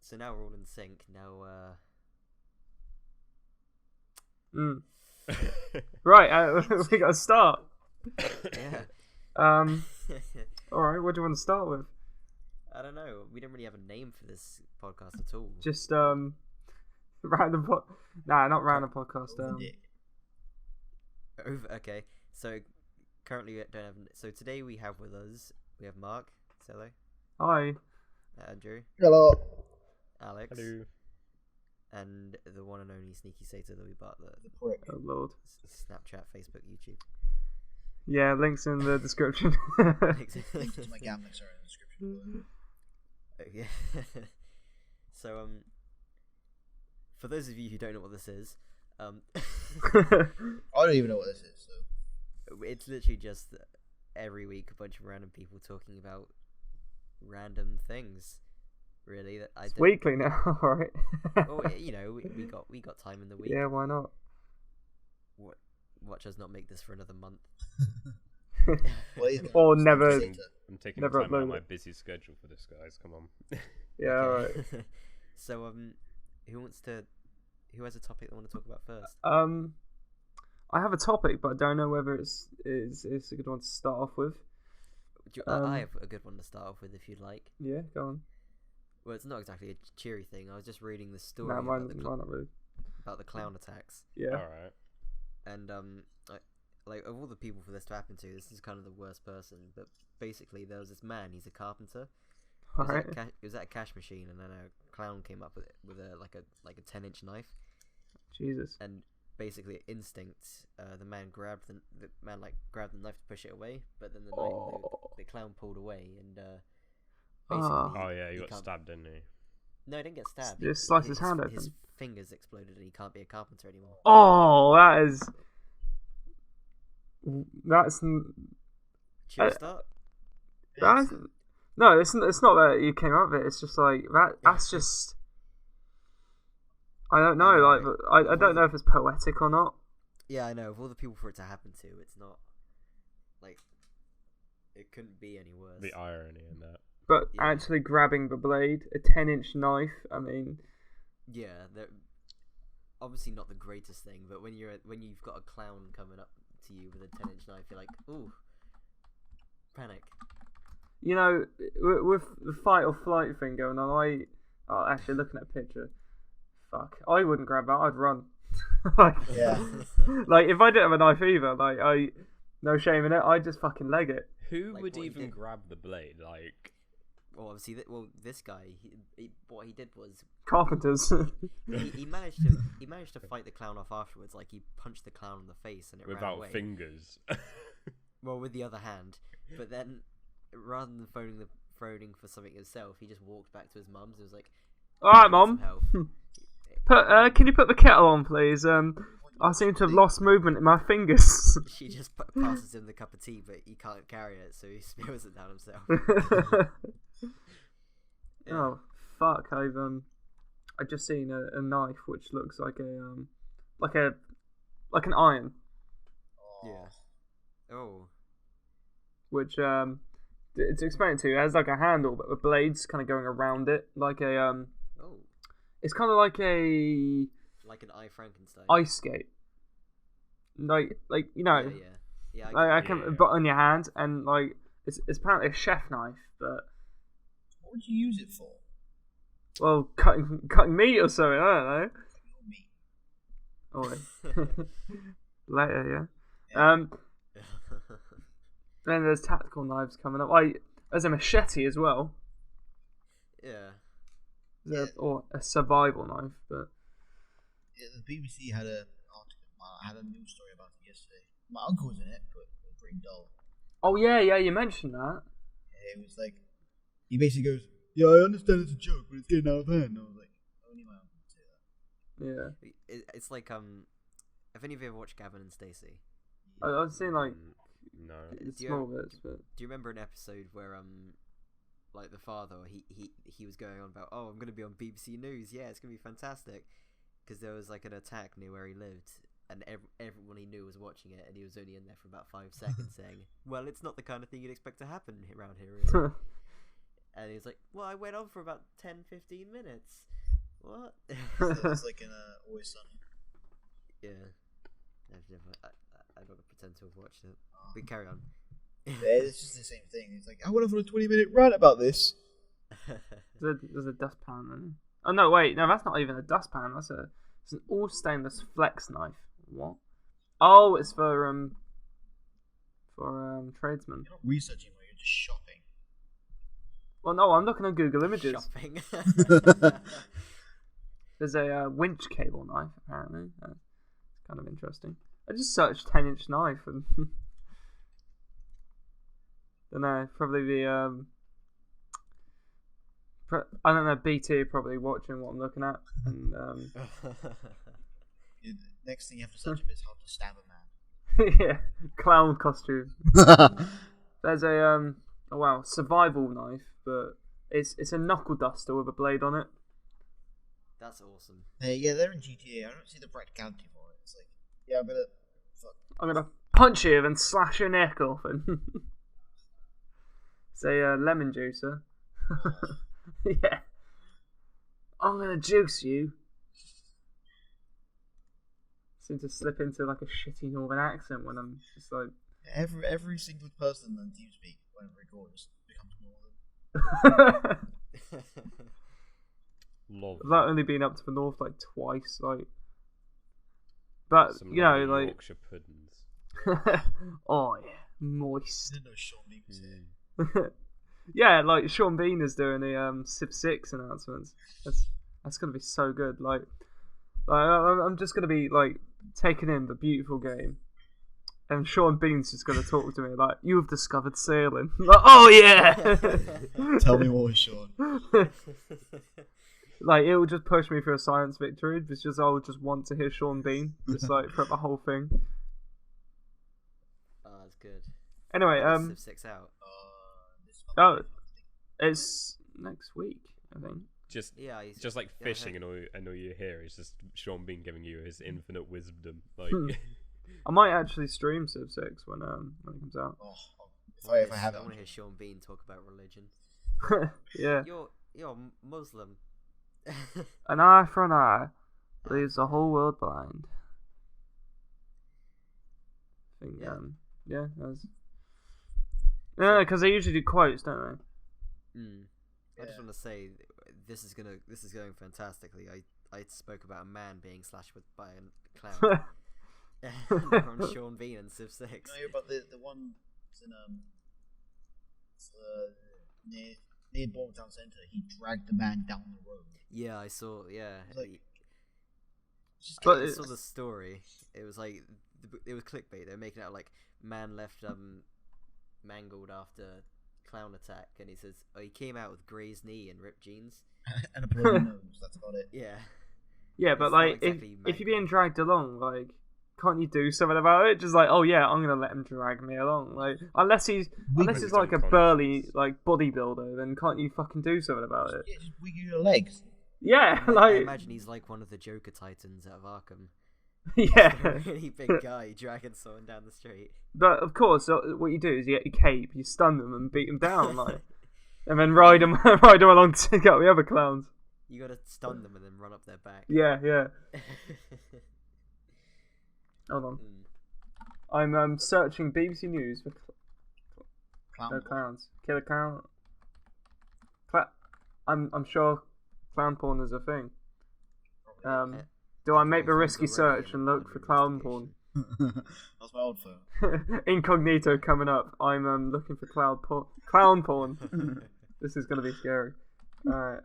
So now we're all in sync. Now, Right, we got to start. yeah. All right, what do you want to start with? I don't know. We don't really have a name for this podcast at all. Just random not random podcast. Okay. So currently we don't have. So today we have with us. We have Mark. Say hello. Hi. Andrew. Hello. Alex. Hello. And the one and only Sneaky Sato that we bought the Oh Lord. Snapchat, Facebook, YouTube. Yeah, links in the description. Links to my gambling are in the description. Yeah. So for those of you who don't know what this is, I don't even know what this is. So it's literally just every week a bunch of random people talking about random things. Really, that I It's don't... weekly now, right? Well, you know, we got time in the week. Yeah, why not? Watch us not make this for another month. Or never. I'm taking Never time out of upload my it. busy schedule for this, guys. Come on. Yeah, alright. So who has a topic they want to talk about first? I have a topic, but I don't know whether it's a good one to start off with. I have a good one to start off with, if you'd like. Yeah, go on. Well, it's not exactly a cheery thing. I was just reading the story No, mine about, not really. about the clown attacks, Yeah. Alright. and like of all the people for this to happen to, this is kind of the worst person. But basically, there was this man. He's a carpenter. He was, Alright. he was at a cash machine, and then a clown came up with a 10-inch knife, Jesus. and basically instinct, the man grabbed the knife to push it away, but then the clown pulled away, and basically Oh yeah, you got can't- stabbed, didn't you? No, he didn't get stabbed. Just sliced his hand His open. fingers exploded, and he can't be a carpenter anymore. Oh, that's Cheer start. that's no, it's not that you came up with it. It's just like that. That's just. I don't know. Like, I don't know if it's poetic or not. Yeah, I know. Of all the people for it to happen to, it's not like it couldn't be any worse. The irony in that. But Yeah. actually grabbing the blade, a 10-inch knife. I mean, Yeah, they're obviously not the greatest thing, but when you've got a clown coming up to you with a 10-inch knife, you're like, ooh, panic. you know, with the fight or flight thing going on, actually looking at a picture, fuck, I wouldn't grab that. I'd run. Yeah. Like if I didn't have a knife either, like no shame in it. I'd just fucking leg it. Who Like would what he even did. grab the blade? Like, Well, obviously, this guy, what he did was Carpenters. he managed to fight the clown off afterwards. Like he punched the clown in the face and it ran without away. fingers. Well, with the other hand, but then rather than phoning for something himself, he just walked back to his mum's and was like, All right, "Need some Mom. help." Can you put the kettle on, please? I seem to have lost movement in my fingers. She just passes him the cup of tea, but he can't carry it, so he spills it down himself. Yeah. Oh fuck! I've just seen a knife which looks like an iron, Yeah. Oh. which to explain it to you, it has like a handle, but the blade's kind of going around it, like a Oh. It's kind of like a Like an I Frankenstein. ice skate, like you know, Yeah. Yeah. like I get can Yeah. put on your hand, and like it's apparently a chef knife, but what would you use it for? well, cutting meat or something. I don't know. Me. Later, yeah. Then there's tactical knives coming up. There's a machete as well. Yeah. Or a survival knife, but Yeah, the BBC had a news story about it yesterday. My uncle was in it, but it was pretty dull. oh yeah, you mentioned that. It was like he basically goes, "Yeah, I understand it's a joke, but it's getting out of hand." And I was like, "Only my uncle would say that." Yeah, It's like Have any of you ever watched Gavin and Stacey? I've seen like No. small bits, but Do you remember an episode where like the father, he was going on about, oh, I'm gonna be on BBC News, yeah, it's gonna be fantastic, because there was like an attack near where he lived, and everyone he knew was watching it, and he was only in there for about 5 seconds, saying, well, it's not the kind of thing you'd expect to happen around here, really. And he's like, well, I went on for about 10-15 minutes. What? It's like in Always Sunny. Yeah. I'm not going to pretend to have watched it. But carry on. Yeah, it's just the same thing. It's like, I went on for a 20-minute rant about this. There's a dustpan then. Oh no, wait, no, that's not even a dustpan. It's an all stainless flex knife. What? Oh, it's for tradesmen. You're not researching where you're just shopping. Well, no, I'm looking at Google Images. Shopping. There's a winch cable knife apparently. It's kind of interesting. I just searched 10-inch knife and don't know. Probably the I don't know. BT are probably watching what I'm looking at, and The next thing you have to search up is how to stab a man. yeah, clown costume. There's a oh wow, survival knife, but it's a knuckle duster with a blade on it. That's awesome. Yeah, they're in GTA. I don't see the practicality for it. It's like, yeah, I'm gonna punch you and slash your neck off. And it's a lemon juicer. Yeah, I'm gonna juice you. Seem to slip into like a shitty northern accent when I'm just like every single person on TeamSpeak when it records becomes northern. Love. I've only been up to the north like twice, like. But Some you know, lovely like. Yorkshire puddings. Oh yeah, moist. I didn't know Sean Bean was here. Yeah, like Sean Bean is doing the Civ 6 announcements. That's gonna be so good. Like I'm just gonna be like taking in the beautiful game, and Sean Bean's just gonna talk to me like, "You've discovered sailing." Like, oh yeah. Tell me more, Sean. Like it will just push me for a science victory. It's just I would just want to hear Sean Bean just like throughout the whole thing. Oh, that's good. Anyway, When is Civ 6 out? oh, it's next week, I think. Just Yeah, like yeah, fishing, and all you hear is just Sean Bean giving you his infinite wisdom. Like, I might actually stream Civ 6 when it comes out. Oh, if I have I it, want to hear Sean Bean talk about religion. Yeah. You're Muslim. An eye for an eye leaves the whole world blind. I think, Yeah. that's... No, because they usually do quotes, don't I just want to say this is going fantastically. I spoke about a man being slashed by a clown from Sean Bean and Civ 6. No, but the one in near Bournemouth Centre, he dragged the man down the road. Yeah, I saw. Yeah, Like, I saw the story. It was like it was clickbait. They were making it out like man left mangled after clown attack, and he says, "Oh, he came out with grazed knee and ripped jeans and a bloody nose. That's about it. Yeah, Yeah, but It's like, not exactly if you're being dragged along, like, can't you do something about it? Just like, oh yeah, I'm gonna let him drag me along. Like, unless he's like a burly like bodybuilder, then can't you fucking do something about it? Yeah, just wiggle your legs. Yeah, I like, imagine he's like one of the Joker Titans out of Arkham. yeah. A really big guy dragging someone down the street. But of course, what you do is you get your cape, you stun them and beat them down, like, and then ride them along to get the other clowns. You gotta stun them and then run up their back. Yeah. Hold on. I'm searching BBC News for clowns. Killer clown. I'm sure clown porn is a thing. Do I make the risky search and look for clown porn? That's my old phone. Incognito coming up. I'm looking for clown porn. This is gonna be scary. Alright,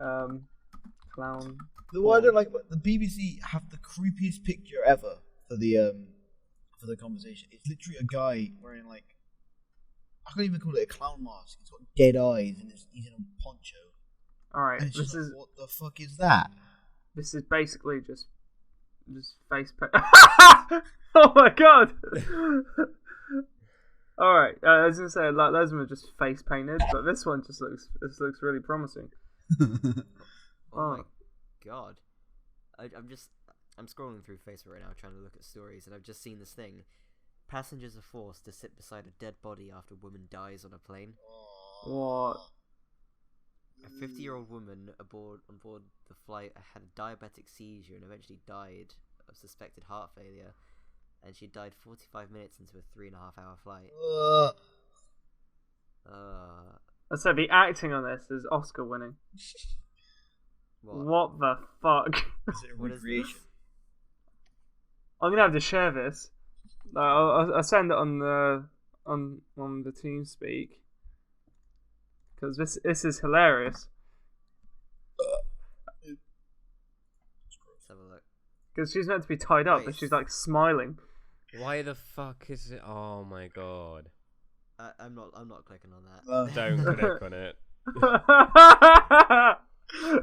clown. The one I don't like about the BBC have the creepiest picture ever for the conversation. It's literally a guy wearing like, I can't even call it a clown mask. He's got dead eyes and he's in a poncho. Alright, And it's this just is like, what the fuck is that? This is basically just face paint. Oh my god! Alright, I was gonna say, like, those are just face painted, but this one just looks really promising. Oh my god. I'm scrolling through Facebook right now trying to look at stories, and I've just seen this thing. Passengers are forced to sit beside a dead body after woman dies on a plane. What? A 50-year-old woman on board the flight had a diabetic seizure and eventually died of suspected heart failure, and she died 45 minutes into a 3.5-hour flight. I said the acting on this is Oscar winning. What the fuck? Is it a recreation? I'm gonna have to share this. I'll send it on the TeamSpeak because this is hilarious. Let's have a look. Because she's meant to be tied up, but she's like smiling. Why the fuck is it? Oh my god! I'm not clicking on that. Don't click on it.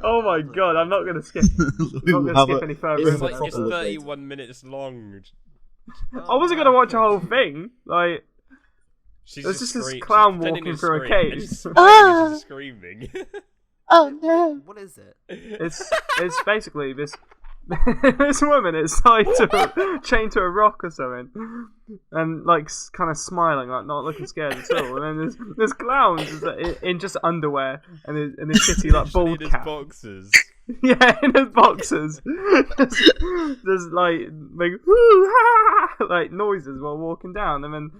Oh my god! I'm not gonna skip. I'm not gonna skip any further. It's 31 minutes long. I wasn't gonna watch a whole thing. Like, there's just this clown walking through a cage. She's screaming. Oh no! What is it? It's basically this this woman is chained to a rock or something, and like kind of smiling, like not looking scared at all. And then there's clowns in just underwear and his shitty like bald in his cap. boxes. Yeah, in his boxes. There's like woo-ha! Like noises while walking down, and then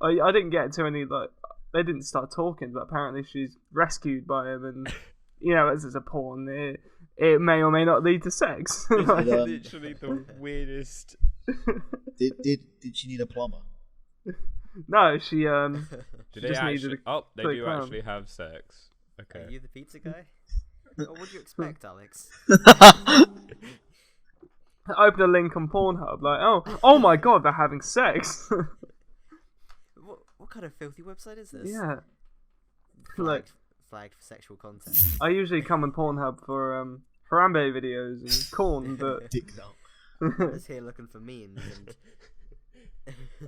I didn't get to any like they didn't start talking, but apparently she's rescued by him, and as it's a porn, it may or may not lead to sex. It's literally the weirdest. Did she need a plumber? No, she Did they just actually? needed They do actually have sex. Okay. Are you the pizza guy? What would you expect, Alex? open a link on Pornhub, like, oh my god, they're having sex. What kind of filthy website is this? Yeah. Flagged for sexual content. I usually come on Pornhub for Harambe videos and corn, but Dicks out. I'm just here looking for memes and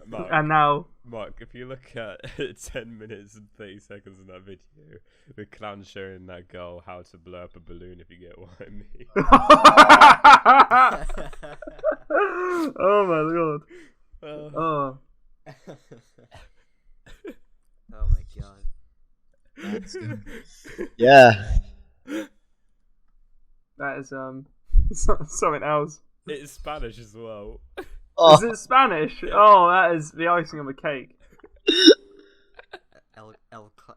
Mark, and now Mark, if you look at 10 minutes and 30 seconds in that video, the clown showing that girl how to blow up a balloon, if you get what I mean. Oh my god. oh my god. That's good. Yeah. That is something else. It's Spanish as well. Oh. Is it Spanish? Oh, that is the icing on the cake.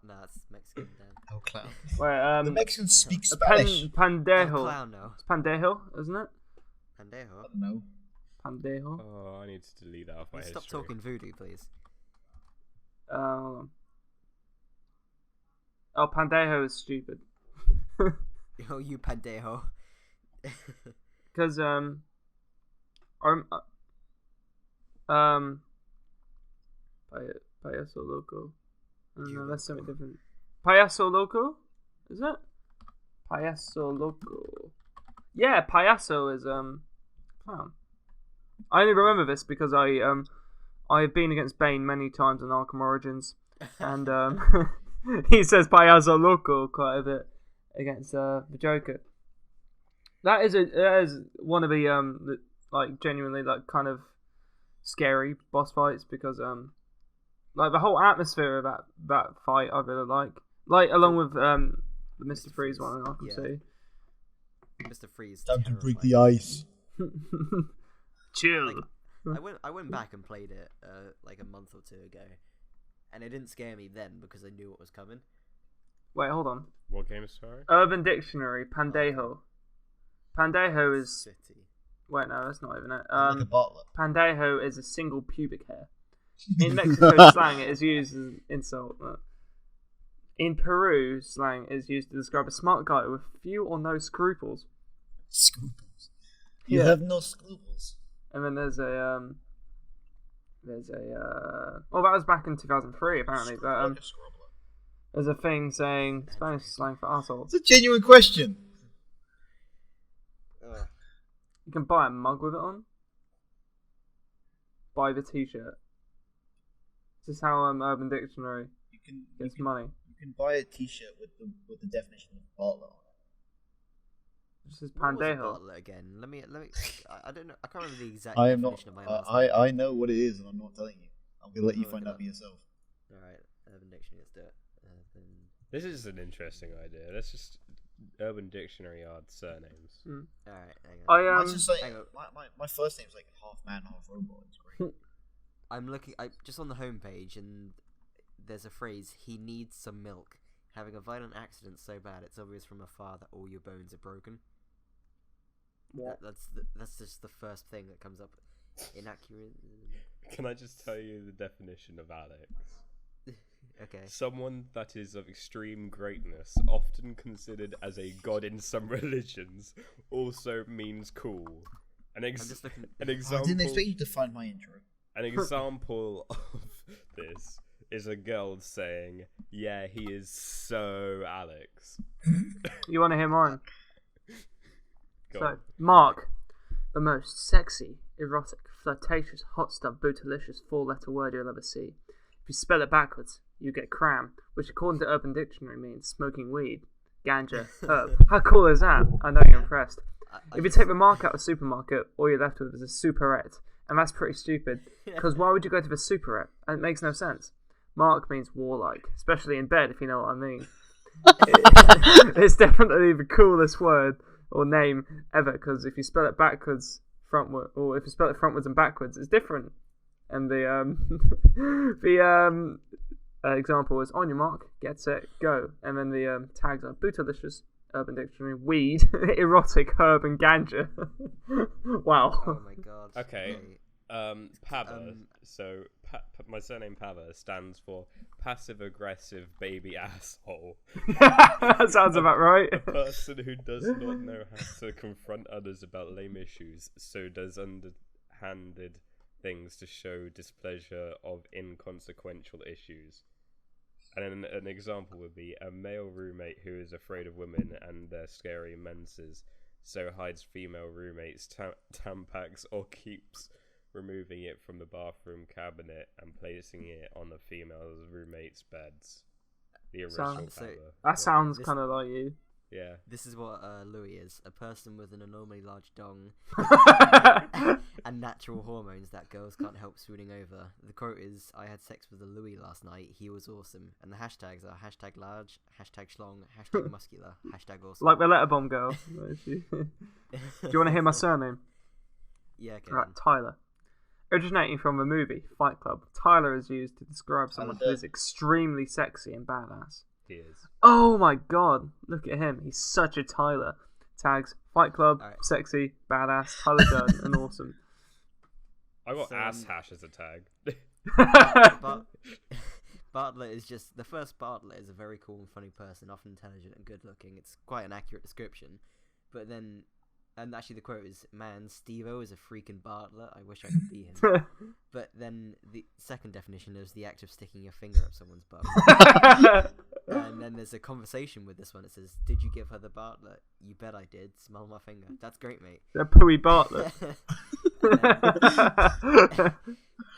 Nah, it's Mexican then. El Clown. Wait, The Mexicans speak Spanish. Pandejo. El Clown, no. It's Pandejo, isn't it? Pandejo. I don't know. Pandejo. Oh, I need to delete that off my history. Stop talking voodoo, please. Hold on. Oh, Pandejo is stupid. Oh, you Pandejo. Because Payaso Loco. No, that's something different. Payaso Loco? Is it? Payaso Loco. Yeah, Payaso is clown. I only remember this because I've been against Bane many times in Arkham Origins, and he says Payaso Loco quite a bit against the Joker. That is one of the like genuinely like kind of scary boss fights because like the whole atmosphere of that fight I really like along with the Mr. Freeze one in Arkham City. Mr. Freeze. Time to break the ice. Chill. Like, I went back and played it like a month or two ago, and it didn't scare me then because I knew what was coming. Wait, hold on. What game is sorry? Urban Dictionary, Pandejo. Pandejo is... City. Wait, no, that's not even it. Like a butler. Pandejo is a single pubic hair. In Mexico slang, it is used as an insult. In Peru, slang is used to describe a smart guy with few or no scruples. Scruples. You Yeah. have no scruples. And then there's a well, that was back in 2003 apparently, but Like a scrubbler. there's a thing saying Spanish slang for arsehole. It's a genuine question. You can buy a mug with it on. Buy the t-shirt. This is how Urban Dictionary You can gets money. You can buy a T-shirt with the definition of butler on it. This is What was a Pandejo. bottle again? Let me. I don't know. I can't remember the exact I am not. definition of my last name. I know what it is, and I'm not telling you. I'm gonna let you Oh, find okay. out for yourself. Alright, Urban Dictionary, let's do it. This is an interesting idea. Let's just Urban Dictionary our surnames. Alright, hang on. Mine's just like, hang on. my first name's like half man, half robot. It's great. I'm looking just on the homepage, and there's a phrase, he needs some milk. Having a violent accident so bad it's obvious from afar that all your bones are broken. What? That's just the first thing that comes up. Inaccurate. Can I just tell you the definition of Alex? Okay. Someone that is of extreme greatness, often considered as a god in some religions, also means cool. I'm just looking. An I example. didn't expect you to find my intro. An example of this is a girl saying, "Yeah, he is so Alex." You want to hear mine? Go So, on. Mark, the most sexy, erotic, flirtatious, hot stuff, bootylicious four-letter word you'll ever see. If you spell it backwards, you get cram, which according to Urban Dictionary means smoking weed, ganja, herb. How cool is that? I know you're impressed. If you take the mark out of the supermarket, all you're left with is a superette, and that's pretty stupid, because why would you go to the superette? And it makes no sense. Mark means warlike, especially in bed, if you know what I mean. It's definitely the coolest word or name ever, because if you spell it backwards, frontward, or if you spell it frontwards and backwards, it's different. And the example is on your mark, get set, go. And then the tags are bootylicious, Urban Dictionary, weed, erotic, herb, and ganja. Wow. Oh my god. Okay. Great. Pava. So my surname Pava stands for passive aggressive baby asshole. That sounds about right. A person who does not know how to confront others about lame issues, so does underhanded things to show displeasure of inconsequential issues. And an example would be a male roommate who is afraid of women and their scary menses, so hides female roommates' tampax or keeps removing it from the bathroom cabinet and placing it on the female roommates' beds. The original That sounds kind of like you. Yeah. This is what Louis is. A person with an abnormally large dong and natural hormones that girls can't help swooning over. The quote is, I had sex with a Louis last night. He was awesome. And the hashtags are hashtag large, hashtag schlong, hashtag muscular, hashtag awesome. Like the letter bomb girl. Do you want to hear my surname? Yeah, okay. Right, Tyler. Originating from the movie Fight Club, Tyler is used to describe someone who is extremely sexy and badass. He is. Oh my god, look at him. He's such a Tyler. Tags, Fight Club, Right. sexy, badass, Tyler Durden, and awesome. I got So, ass hash as a tag. Bartlett is just, the first Bartlett is a very cool and funny person, often intelligent and good looking. It's quite an accurate description. But then, and actually the quote is, man, Steve-O is a freaking Bartlett. I wish I could be him. But then the second definition is the act of sticking your finger up someone's butt. And then there's a conversation with this one. It says, did you give her the Bartlett? You bet I did. Smell my finger. That's great, mate. The Pooey Bartlett.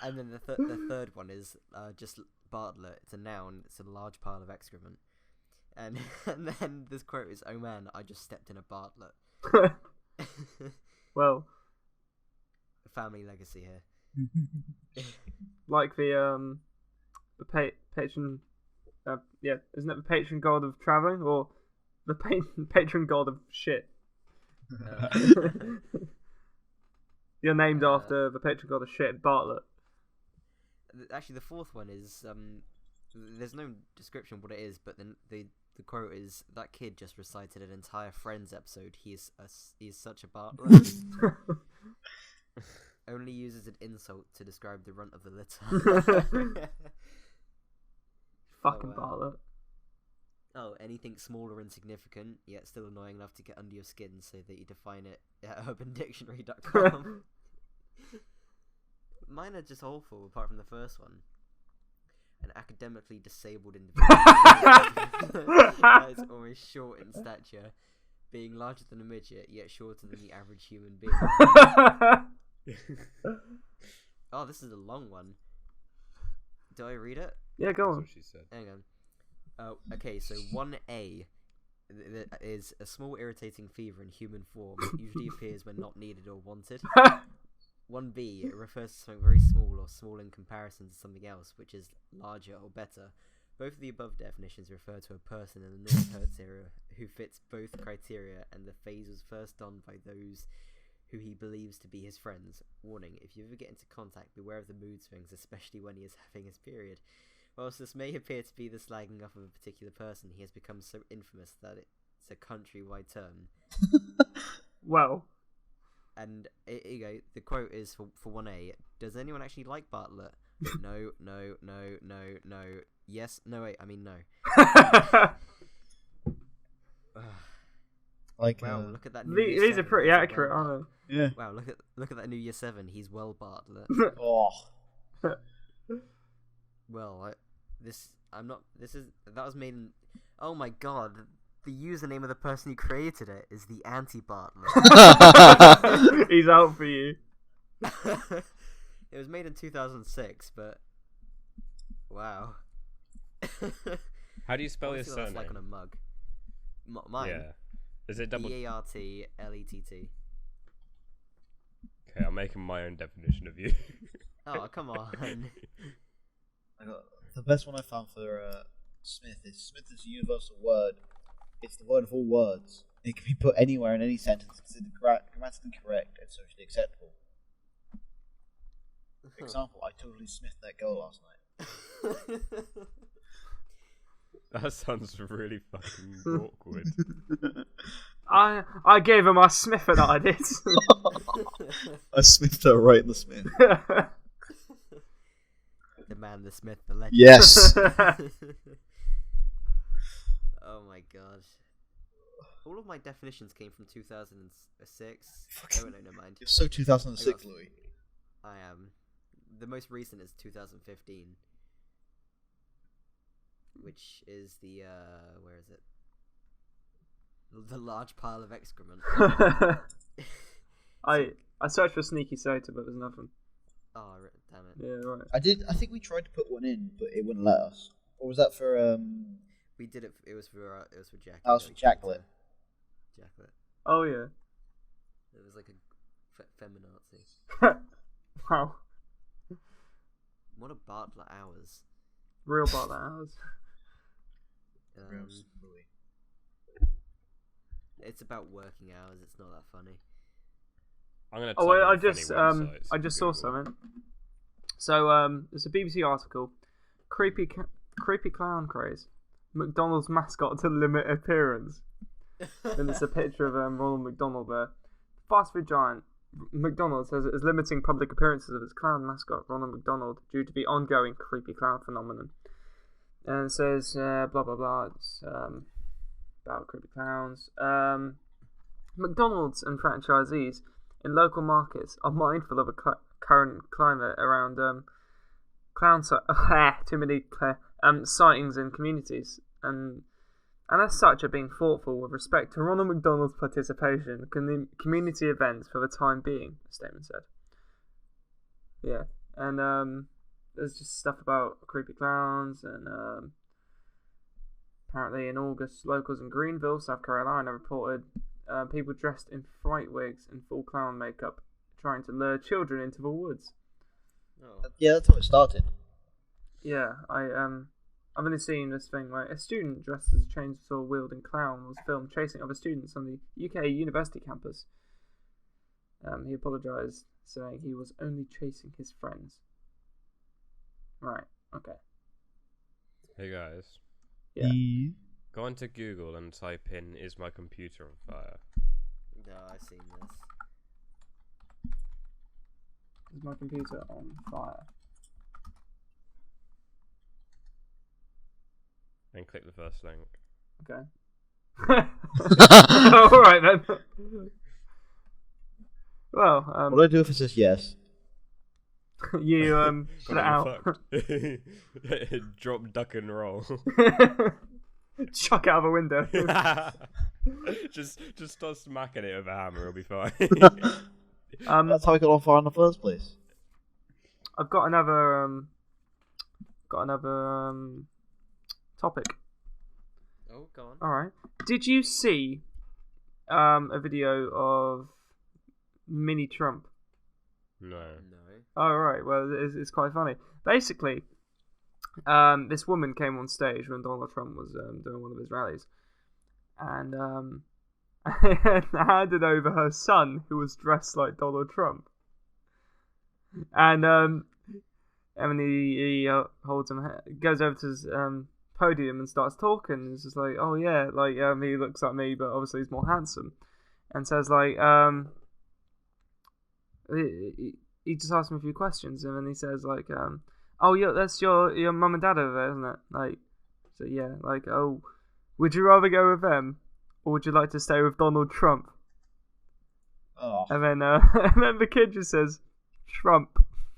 And then the third one is just Bartlett. It's a noun. It's a large pile of excrement. And then this quote is, oh man, I just stepped in a Bartlett. Well, Family legacy here. like the patron, isn't it the patron god of traveling or the patron god of shit? You're named after the patron god of shit, Bartlett. Actually, the fourth one is there's no description of what it is, but then the quote is, that kid just recited an entire Friends episode. He is such a Bartlett. Only uses an insult to describe the runt of the litter. Fucking Oh, wow. Bartlett. Oh, anything small or insignificant, yet still annoying enough to get under your skin, so that you define it at urbandictionary.com. Mine are just awful, apart from the first one. An academically disabled individual that is almost short in stature, being larger than a midget, yet shorter than the average human being. Oh, this is a long one. Do I read it? Yeah, go That's on. what she said. Hang on. Okay, so 1A is a small irritating fever in human form. It usually appears when not needed or wanted. 1B, it refers to something very small or small in comparison to something else, which is larger or better. Both of the above definitions refer to a person in the North Hertz era who fits both criteria, and the phase was first donned by those who he believes to be his friends. Warning, if you ever get into contact, beware of the mood swings, especially when he is having his period. Whilst this may appear to be the slagging off of a particular person, he has become so infamous that it's a countrywide term. Well, and here you go, the quote is for 1A, does anyone actually like Bartlett? No, no, no, no, no. Yes, no, wait, I mean no. Like, wow, look at that. These are pretty accurate, aren't they? Yeah. Wow, look at that new year 7. He's well Bartlett. Oh. Well, that was made in. Oh my god, the username of the person who created it is the anti-Bartlett. He's out for you. It was made in 2006, but wow. How do you spell your surname? Like on a mug. Mine. Yeah. Is it double? Bartlett. Okay, I'm making my own definition of you. Oh, come on. I got the best one I found for Smith is a universal word. It's the word of all words. It can be put anywhere in any sentence, considered grammatically correct and socially acceptable. For example, I totally smithed that girl last night. That sounds really fucking awkward. I gave him my Smither that I did. I smithed her right in the smith. The man, the Smith, the legend. Yes. Oh my god. All of my definitions came from 2006. Oh, no, never mind. You're so 2006, Louis. I am. The most recent is 2015. Which is the, where is it? The large pile of excrement. I searched for sneaky soda, but there's nothing. Oh, damn it. Yeah, right. I think we tried to put one in, but it wouldn't let us. Or was that for We did it. It was for Jack. That was for Jacklet. Jacklet. Oh yeah. It was like a feminazi. Wow. What a Bartlett hours. Real Bartlett hours. It's about working hours. It's not that funny. I'm gonna. Oh, I just saw something. So there's a BBC article. Creepy clown craze. McDonald's mascot to limit appearance. And it's a picture of Ronald McDonald there. Fast food giant McDonald's is limiting public appearances of its clown mascot Ronald McDonald due to the ongoing creepy clown phenomenon. And it says blah blah blah. It's about creepy clowns. McDonald's and franchisees in local markets are mindful of a current climate around too many sightings in communities, and as such are being thoughtful with respect to Ronald McDonald's participation in community events for the time being, the statement said. Yeah, and there's just stuff about creepy clowns, and apparently in August, locals in Greenville, South Carolina, reported people dressed in fright wigs and full clown makeup trying to lure children into the woods. Oh. Yeah, that's how it started. Yeah, I've only seen this thing where a student dressed as a chainsaw wielding clown was filmed chasing other students on the UK university campus. He apologised, saying he was only chasing his friends. Right, okay. Hey guys. Yeah. Go onto Google and type in "Is my computer on fire?" No, I've seen this. Is my computer on fire? And click the first link. Okay. Alright then. Well, what do I do if it says yes? You put it out. Drop, duck, and roll. Chuck it out of a window. just start smacking it with a hammer. It'll be fine. That's how I got on fire in the first place. I've got another topic. Oh, go on. All right. Did you see a video of Mini Trump? No. No. Oh, right. Well, it's quite funny. Basically, this woman came on stage when Donald Trump was doing one of his rallies, and handed over her son, who was dressed like Donald Trump. And when he holds him, goes over to his podium and starts talking. He's just like, oh yeah, like he looks like me, but obviously he's more handsome, and says like he just asked me a few questions, and then he says like oh yeah, that's your mum and dad over there, isn't it? Like, so yeah, like, oh, would you rather go with them, or would you like to stay with Donald Trump? Oh. And then the kid just says Trump.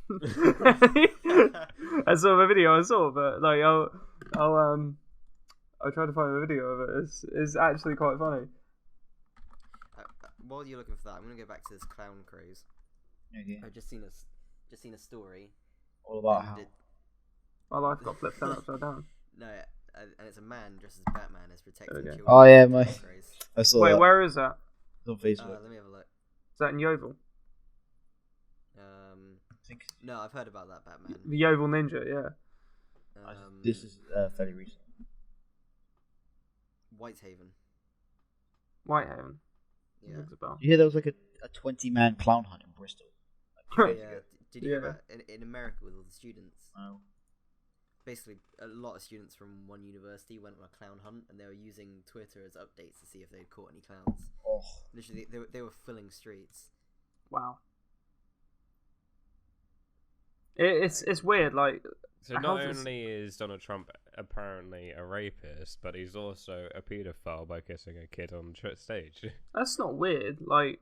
That's sort of a video I saw, but like I'll try to find a video of it. It's actually quite funny. While you're looking for that, I'm gonna go back to this clown craze. Okay. I've just seen a story. All about how. My life got flipped upside down. No, and it's a man dressed as Batman is protecting Okay. children. Oh yeah, from my. clown craze. I saw Wait, that. where is that? It's on Facebook. Let me have a look. Is that in Yeovil? I think No, I've heard about that Batman. The Yeovil Ninja, yeah. this is fairly recent. Whitehaven. Whitehaven. Yeah. Rings a bell. You hear there was like a 20-man clown hunt in Bristol? Yeah. Like, Did you hear Yeah. about in America with all the students? no. Basically, a lot of students from one university went on a clown hunt, and they were using Twitter as updates to see if they'd caught any clowns. Oh. Literally, they were filling streets. Wow. It's weird, like. So How not does- only is Donald Trump apparently a rapist, but he's also a paedophile by kissing a kid on stage. That's not weird. Like,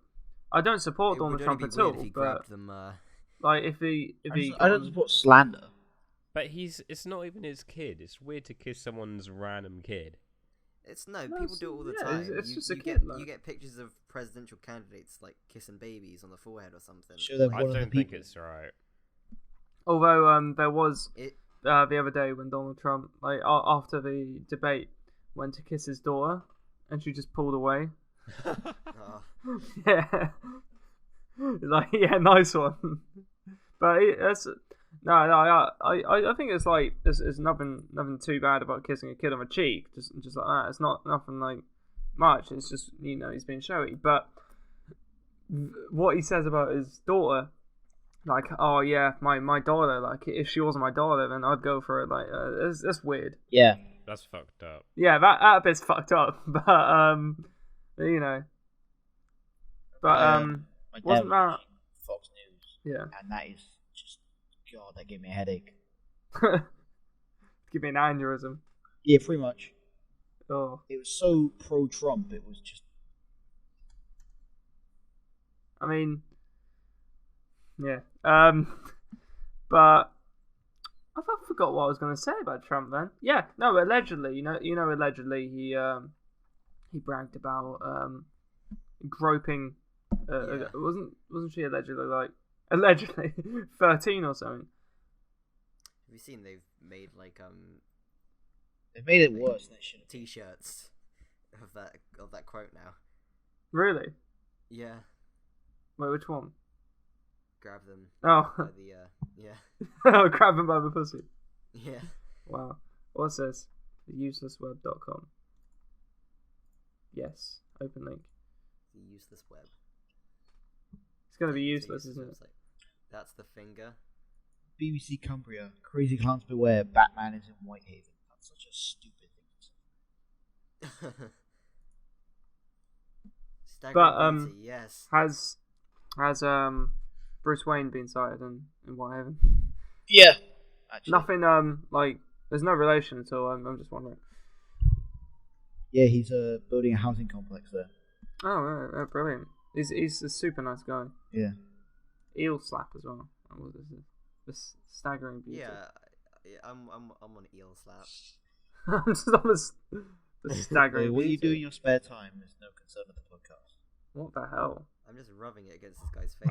I don't support It Donald would Trump only be at weird all, if he but grabbed them. like if he I don't support slander. But it's not even his kid. It's weird to kiss someone's random kid. It's no, No, people do it all the yeah, time. it's just a you kid, get like. you get pictures of presidential candidates like kissing babies on the forehead or something. Show them I one of the don't think people. it's right. Although there was It the other day when Donald Trump, like after the debate, went to kiss his daughter, and she just pulled away. Yeah, like yeah, nice one. But that's no. I think it's like there's nothing too bad about kissing a kid on the cheek, just like that. It's not nothing like much. It's just he's being showy. But what he says about his daughter. Like, oh yeah, my daughter. Like, if she wasn't my daughter, then I'd go for it. Like, it's weird. Yeah. That's fucked up. Yeah, that bit's fucked up. But you know. But My dad wasn't was that? watching Fox News, Yeah. and that is just God. That gave me a headache. Give me an aneurysm. Yeah, pretty much. Oh, It was so pro-Trump. It was just. I mean, yeah. But I forgot what I was going to say about Trump. Then, yeah, no. Allegedly, allegedly he bragged about groping. Yeah. Wasn't she allegedly 13 or something? have you seen they've made like They made it worse than it should have. t-shirts of that quote now. Really? Yeah, Wait, which one? grab them Oh, by the yeah oh, grab him by the pussy. yeah. Wow. What's this? Uselessweb.com. Yes. Open link. The useless web. It's gonna be It's a useless, isn't it? website. That's the finger. BBC Cumbria. Crazy clowns beware. Batman is in Whitehaven. That's such a stupid thing to say. Staggering But, beauty, yes. Has Bruce Wayne been sighted in Whitehaven? Yeah. Actually. Nothing. Like there's no relation at all. I'm just wondering. Yeah, he's building a housing complex there. Oh, right, brilliant. He's a super nice guy. Yeah. Eel slap as well. What is it? This staggering beauty. Yeah, I'm on eel slap. I'm just on the staggering What do you beauty. do in your spare time? There's no concern with the podcast. What the hell? I'm just rubbing it against this guy's face.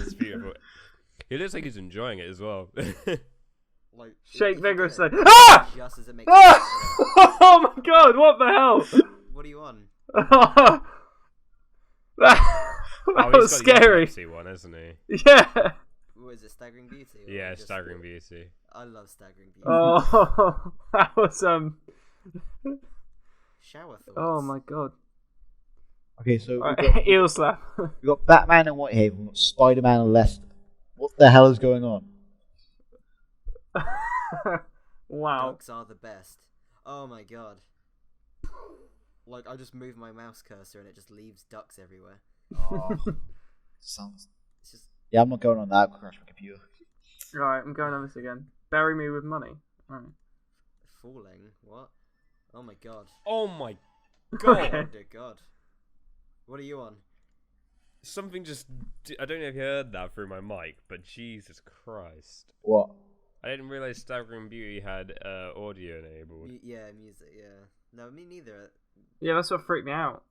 It's beautiful. He looks like he's enjoying it as well. Like Shake if you vigorously. do it Ah! just as it makes. Ah! Oh my god! What the hell? What are you on? that Oh, was he's got the scary. epilepsy one, isn't he? Yeah. what is it, Staggering Beauty? Or Yeah, just- Staggering Beauty. I love Staggering Beauty. Oh, that was Shower thoughts. Oh my god. Okay, so Eel slap. we got Batman and Whitehaven, we got Spider-Man and Leicester. What the hell is going on? Wow. Ducks are the best. Oh my god. Like, I just move my mouse cursor and it just leaves ducks everywhere. Oh, sounds. It's just Yeah, I'm not going on that. I'll crash my computer. Right, I'm going on this again. Bury me with money. Right. falling. What? Oh my god. Oh my Okay. Oh dear god. What are you on? Something just. I don't know if you heard that through my mic, but Jesus Christ. What? I didn't realize Staggering Beauty had audio enabled. Yeah, music, yeah. No, me neither. Yeah, that's what freaked me out.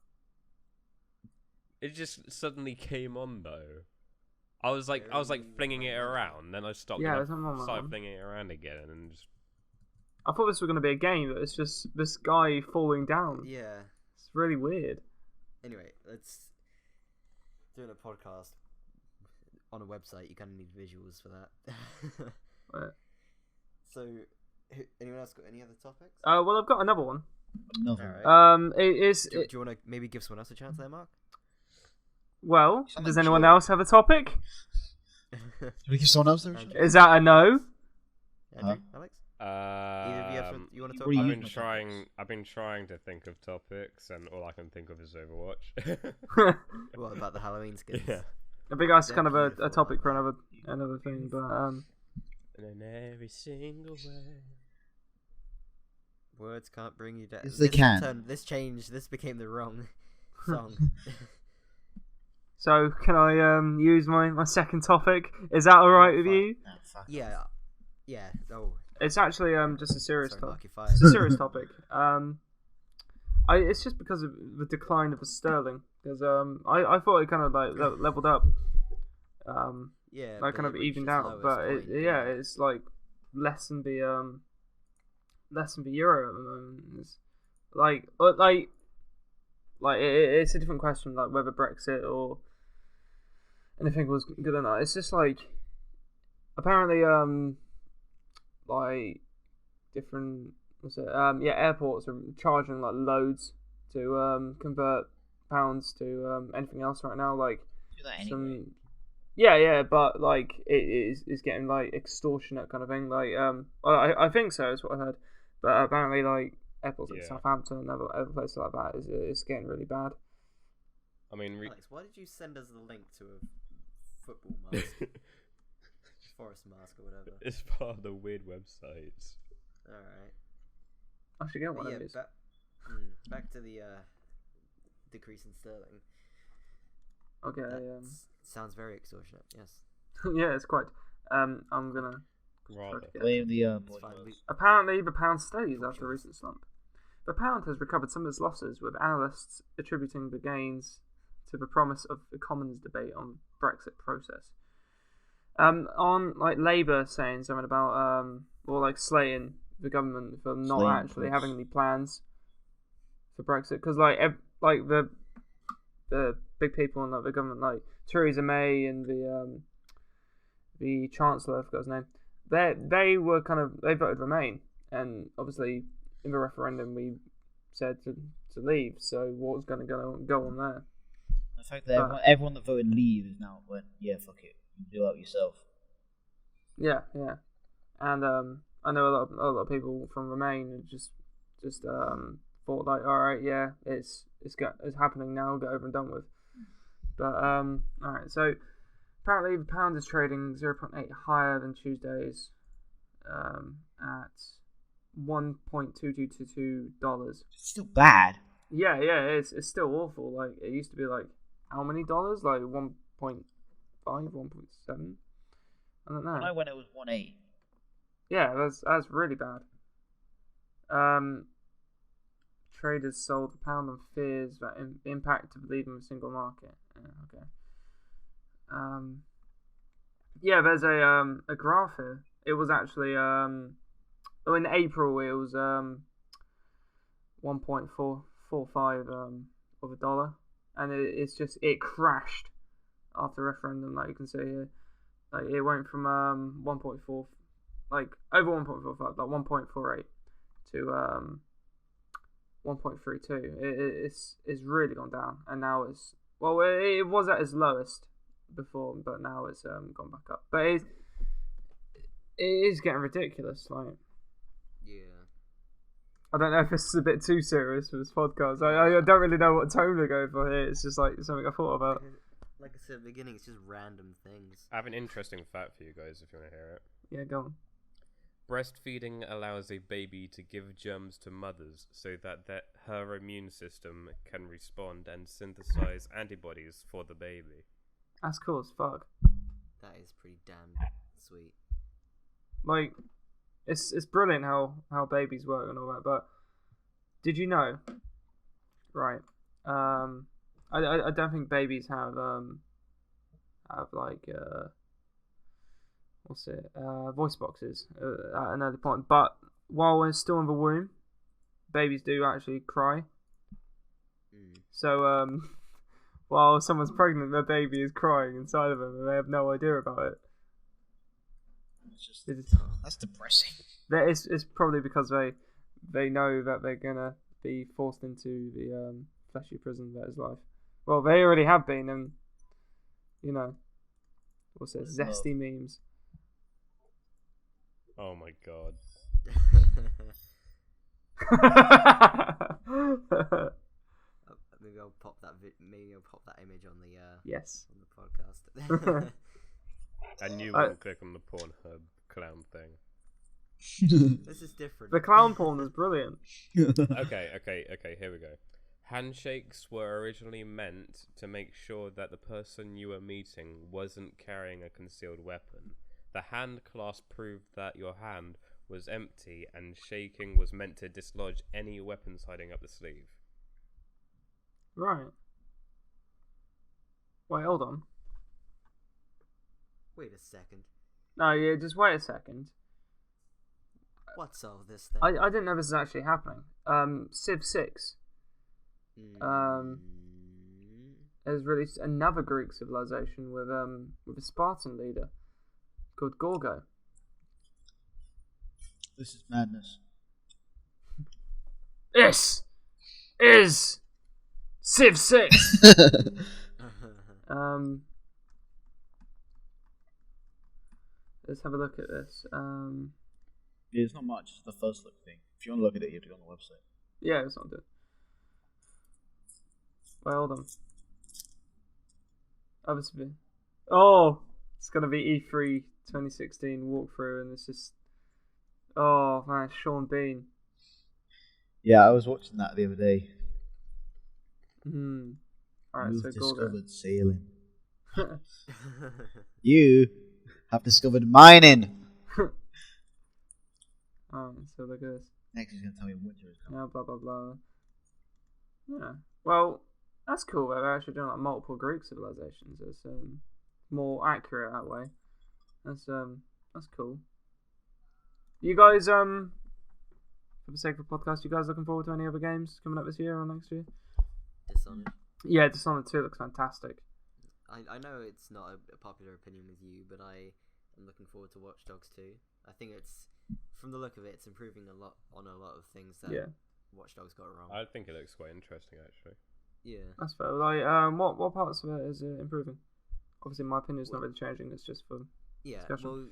It just suddenly came on though. I was like flinging it around, then I stopped. Yeah, and there's nothing wrong I with started that. flinging it around again, and then just. I thought this was going to be a game, but it's just this guy falling down. Yeah. It's really weird. Anyway, let's doing a podcast on a website. You kind of need visuals for that. Right. So, anyone else got any other topics? Well, I've got another one. Nothing. Alright. It is. Do you want to maybe give someone else a chance there, Mark? Well, Sound does like anyone Joe. else have a topic? Can we give someone else their Andrew. shot? Is that a no? Andrew, Alex? Either of you, you want to talk What do about you it? mean? I've been trying to think of topics, and all I can think of is Overwatch. What about the Halloween skins? Yeah. I think that's They're kind of a beautiful, topic for aren't another thing, but And in every single way. Words can't bring you down. Yes, they can. This changed. This became the wrong song. so can I use my second topic? Is that all right with you? Nah, fuck. Yeah. Yeah. Oh. It's actually just a serious Sorry, topic. Mark, you're fired. It's a serious topic. It's just because of the decline of the sterling. Because I thought it kind of like leveled up. Yeah. Like but kind of it reached evened its out, lowest but point, it's like less than the euro at the moment. It's it's a different question, like whether Brexit or anything was good or not. It's just like apparently like different airports are charging like loads to convert pounds to anything else right now, like Do that anyway. but like it's getting like extortionate kind of thing. Like I think so is what I heard, but apparently like airports like Yeah. Southampton and other places like that is getting really bad. I mean, Alex, why did you send us the link to a football mask, forest mask, or whatever? it's part of the weird websites. All right. I should get one But of yeah, these. back to the decrease in sterling. Okay. That sounds very extortionate. Yes. Yeah, it's quite. I'm gonna. Rather. Yeah. Blame the It's boy fine. girls. Apparently, the pound stays after a recent slump. The pound has recovered some of its losses, with analysts attributing the gains to the promise of the Commons debate on Brexit process. On like Labour saying something about or like slating the government for not Slating actually Brexit. having any plans for Brexit, because like the big people in like the government, like Theresa May and the Chancellor, I forgot his name. They voted Remain, and obviously in the referendum we said to leave. So what was going to go on there? The fact that everyone that voted leave is now went, yeah, fuck it, you do it yourself. Yeah, and I know a lot of people from Remain who just thought like, all right, yeah, it's happening now, get over and done with. But all right, so apparently the pound is trading 0.8 higher than Tuesday's at $1.2222. It's still bad. Yeah, it's still awful. Like it used to be like how many dollars? Like 1.5, 1.7. I don't know. I know when it was 1.8. Yeah, that's really bad. Traders sold the pound on fears that impact of leaving the single market. Yeah, okay. Yeah, there's a graph here. It was actually in April it was 1.445 of a dollar, and it crashed after referendum, like you can see here. Like it went from 1.4, like over 1.45, like 1.48 to 1.32. It's really gone down, and now it's it was at its lowest before, but now it's gone back up. But it is getting ridiculous. Like, Yeah. I don't know if this is a bit too serious for this podcast. I don't really know what tone to go for here. It's just like something I thought about. Like I said at the beginning, it's just random things. I have an interesting fact for you guys if you want to hear it. Yeah, go on. Breastfeeding allows a baby to give germs to mothers so that her immune system can respond and synthesize antibodies for the baby. That's cool as fuck. That is pretty damn sweet. Like, it's brilliant how babies work and all that. But did you know? Right. I don't think babies have like voice boxes at an early point. But while we're still in the womb, babies do actually cry. So while someone's pregnant, their baby is crying inside of them, and they have no idea about it. That's depressing. It's probably because they know that they're gonna be forced into the fleshy prison that is life. Well, they already have been, and you know, what's it? Zesty memes. Oh my god. Maybe I'll pop that image on the yes on the podcast. And you won't click on the Pornhub clown thing. This is different. The clown porn is brilliant. Okay, here we go. Handshakes were originally meant to make sure that the person you were meeting wasn't carrying a concealed weapon. The hand clasp proved that your hand was empty, and shaking was meant to dislodge any weapons hiding up the sleeve. Right. Wait, hold on. Wait a second. No, yeah, just wait a second. What's all this then? I didn't know this was actually happening. Civ 6 has released another Greek civilization with a Spartan leader called Gorgo. This is madness. This is Civ 6. Let's have a look at this. Yeah, it's not much. It's the first look thing. If you want to look at it, you have to go on the website. Yeah, it's not good. Wait, hold on. Obviously. Oh! It's going to be E3 2016 walkthrough, and it's just... Oh, man, Sean Bean. Yeah, I was watching that the other day. Alright, You've so discovered sailing. You have discovered mining. Alright, so look at this. Next he's going to tell me winter is coming. Yeah, blah, blah, blah. Yeah. Well, that's cool. They're actually doing like multiple Greek civilizations. It's more accurate that way. That's cool. You guys, for the sake of the podcast, you guys looking forward to any other games coming up this year or next year? Dishonored. Yeah, Dishonored 2 looks fantastic. I know it's not a popular opinion with you, but I am looking forward to Watch Dogs 2. I think it's, from the look of it, it's improving a lot on a lot of things that Watch Dogs got wrong. I think it looks quite interesting, actually. Yeah. That's fair. Like, what parts of it is improving? Obviously, my opinion is not really changing. It's just for discussion. Well,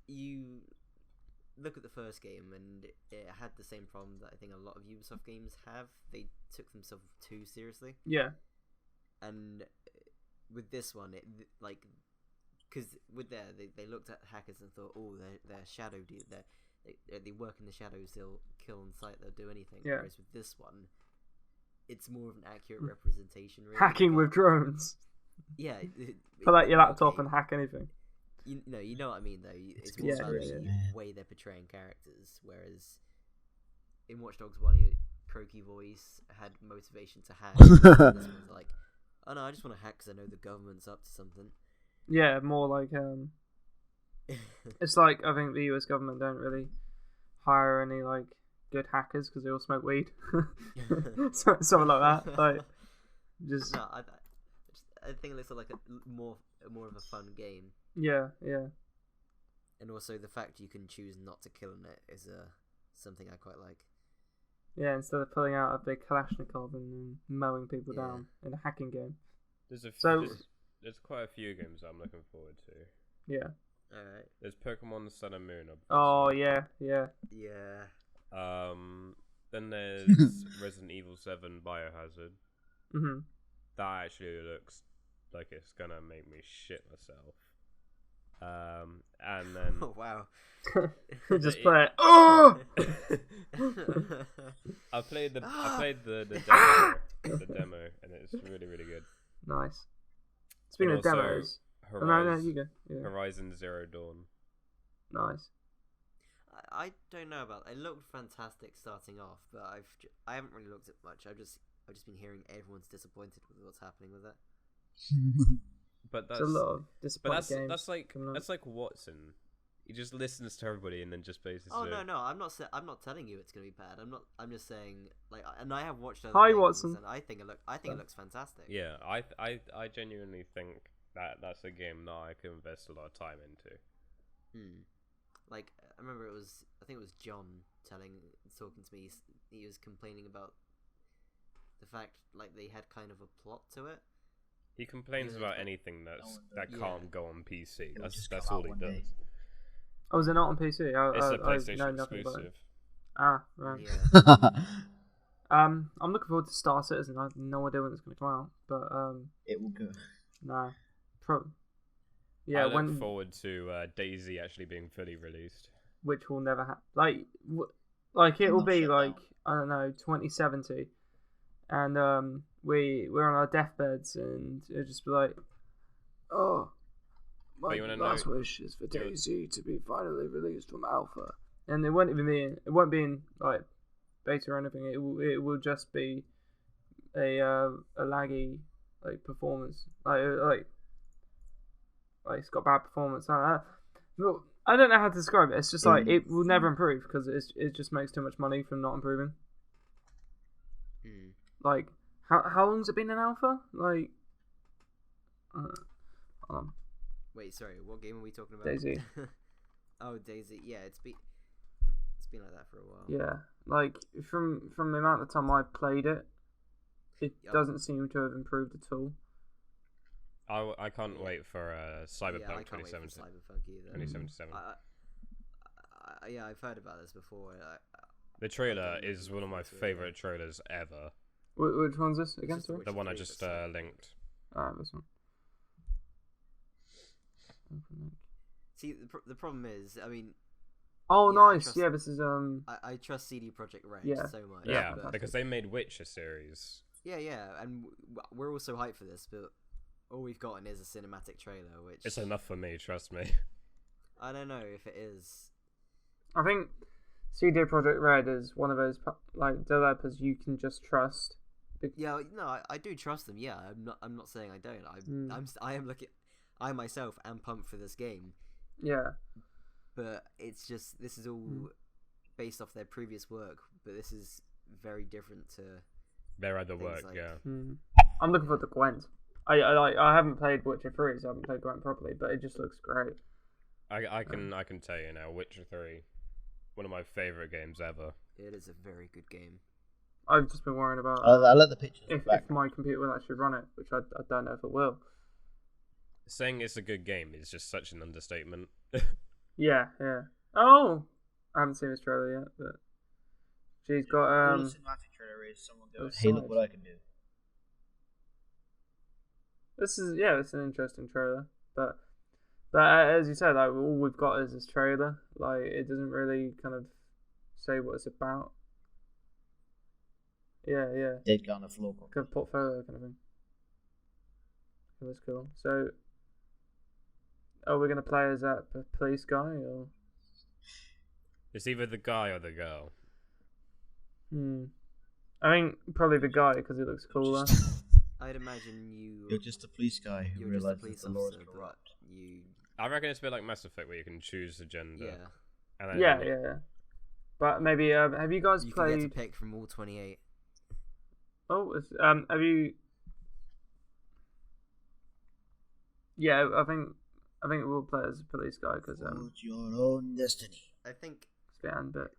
you look at the first game, and it had the same problem that I think a lot of Ubisoft games have. They took themselves too seriously. Yeah. And with this one, it like, because with they looked at hackers and thought, oh, they're shadow they work in the shadows. They'll kill on sight. They'll do anything. Yeah. Whereas with this one, it's more of an accurate representation. Really. Hacking with drones. Yeah. Pull out your laptop and hack anything. You know what I mean, though. It's more about the way they're portraying characters. Whereas in Watch Dogs 1, croaky voice had motivation to hack. This one's like, oh no, I just want to hack because I know the government's up to something. Yeah, more like it's like I think the US government don't really hire any like good hackers because they all smoke weed, something like that. Like just no, I think it looks like more of a fun game. Yeah. And also the fact you can choose not to kill in it is something I quite like. Yeah, instead of pulling out a big Kalashnikov and mowing people Yeah. down in a hacking game. There's quite a few games I'm looking forward to. Yeah. Alright. There's Pokemon Sun and Moon. Obviously. Oh yeah. Yeah. Then there's Resident Evil 7 Biohazard. Mhm. That actually looks like it's gonna make me shit myself. And then Oh wow. Just play it. Oh! I played the demo, and it's really really good. Nice. Speaking And of also demos. No, you go. Yeah. Horizon Zero Dawn. Nice. I don't know about. It looked fantastic starting off, but I haven't really looked at much. I've just been hearing everyone's disappointed with what's happening with it. But It's a lot of disappointing games. That's like Watson. He just listens to everybody and then just basically. Oh no! I'm not telling you it's gonna be bad. I'm just saying and I have watched. Hi, things, Watson. And I think it looks fantastic. Yeah, I genuinely think that's a game that I could invest a lot of time into. Like I remember I think it was John talking to me. He was complaining about the fact like they had kind of a plot to it. He complains Yeah, about but- anything that Yeah. can't go on PC. It'll just That's come all out he one does. day. Oh, is it not on PC? It's a I know PlayStation nothing about it. exclusive. Ah, right. Yeah. I'm looking forward to Star Citizen. I have no idea when it's going to come out, but It will go. nah. I look when forward to Daisy actually being fully released. which will never happen. Like it will Not be shut like down. I don't know 2070, and we're on our deathbeds, and it'll just be like, oh, But my you wanna last know- wish is for Daisy to be finally released from Alpha, and it won't won't be in like beta or anything. It will just be a laggy like performance, like it's got bad performance. Well, I don't know how to describe it. It's just like it will never improve because it just makes too much money from not improving. Like how long's it been in alpha? Like, hold on. Wait, sorry. What game are we talking about? Daisy. Oh, Daisy. Yeah, it's been like that for a while. Yeah, like from the amount of time I played it, it Yup. doesn't seem to have improved at all. I can't wait for Cyberpunk Yeah, I can't wait for 2077. Cyberpunk either. 2077. Yeah, I've heard about this before. The trailer really is one of my looking forward to it. favorite trailers ever. Which one's this again? just Sorry. Witcher The one I 3 just that's like- linked. This one. See, the problem is, I mean, Oh, Yeah, I nice. trust- Yeah, this is I trust CD Projekt Red Yeah. so much. Yeah, fantastic. because they made Witcher series. yeah, and we're also hyped for this, but all we've gotten is a cinematic trailer, which It's enough for me, trust me. I don't know if it is. I think CD Projekt Red is one of those like developers you can just trust. Yeah, no, I do trust them. Yeah, I'm not saying I don't. I am looking. I myself am pumped for this game, Yeah. but it's just this is all based off their previous work, but this is very different to. Their other Things work, like- yeah. I'm looking forward to Gwent. I haven't played Witcher 3, so I haven't played Gwent properly, but it just looks great. I can tell you now, Witcher 3, one of my favorite games ever. It is a very good game. I've just been worrying about I like the pictures. if back. my computer will actually run it, which I don't know if it will. Saying it's a good game is just such an understatement. Yeah. Oh, I haven't seen this trailer yet, but she's got All the cinematic trailer is someone going, the "Hey, look size. what I can do." This is it's an interesting trailer, but as you said, like all we've got is this trailer. Like it doesn't really kind of say what it's about. Yeah, Dead guy on the floor. kind of portfolio kind of thing. That's cool. So, are we gonna play as that police guy or? It's either the guy or the girl. I think probably the guy because he looks cooler. I'd imagine You're just a police guy who you're just a realizes police the law is officer, corrupt. but you. I reckon it's a bit like Mass Effect where you can choose the gender. Yeah, And then Yeah. But maybe have you guys you can get to played? pick from all 28. Oh, have you? Yeah, I think we'll play as a police guy because Forge your own destiny. I think it's a bit but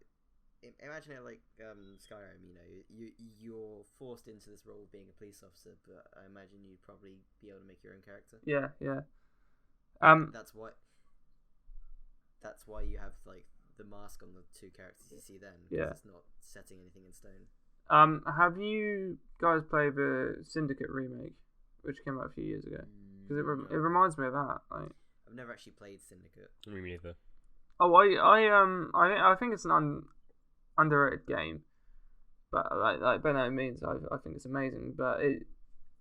imagine it like Skyrim. You know, you're forced into this role of being a police officer, but I imagine you'd probably be able to make your own character. yeah. That's why you have like the mask on the two characters you see then. Yeah. It's not setting anything in stone. Have you guys played the Syndicate remake, which came out a few years ago? Because it reminds me of that. Like, I've never actually played Syndicate. Me neither. oh, I think it's an underrated game, but like by no means I think it's amazing. But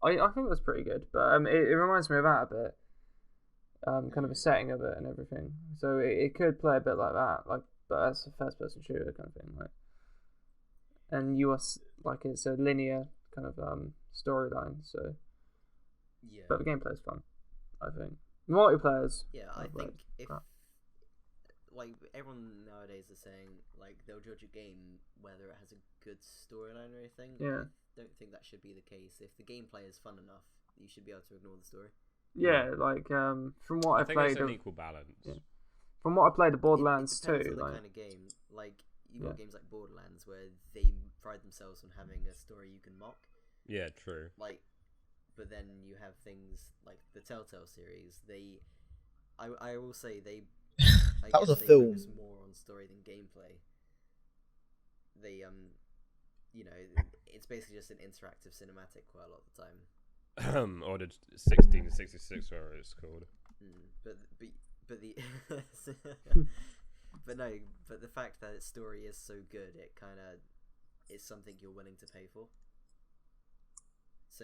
I think it's pretty good. But it reminds me of that a bit. Kind of a setting of it and everything. So it could play a bit like that, like, but as a first-person shooter kind of thing, like. And you are like it's a linear kind of storyline. So, Yeah. but the gameplay's fun, I think. Multiplayers. Yeah, I think if like everyone nowadays is saying like they'll judge a game whether it has a good storyline or anything. Yeah. I don't think that should be the case. If the gameplay is fun enough, you should be able to ignore the story. Yeah, like from what I think played, it's an equal balance. Yeah. From what I played of Borderlands it depends 2, on the like kind of game. Like you got Yeah. games like Borderlands where they pride themselves on having a story you can mock. Yeah, true. Like, but then you have things like the Telltale series. I will say they. I That was guess a they film. focus more on story than gameplay. They you know, it's basically just an interactive cinematic quite a lot of the time. Ordered 1666, whatever it's called. But the but the fact that its story is so good, it kind of is something you're willing to pay for. So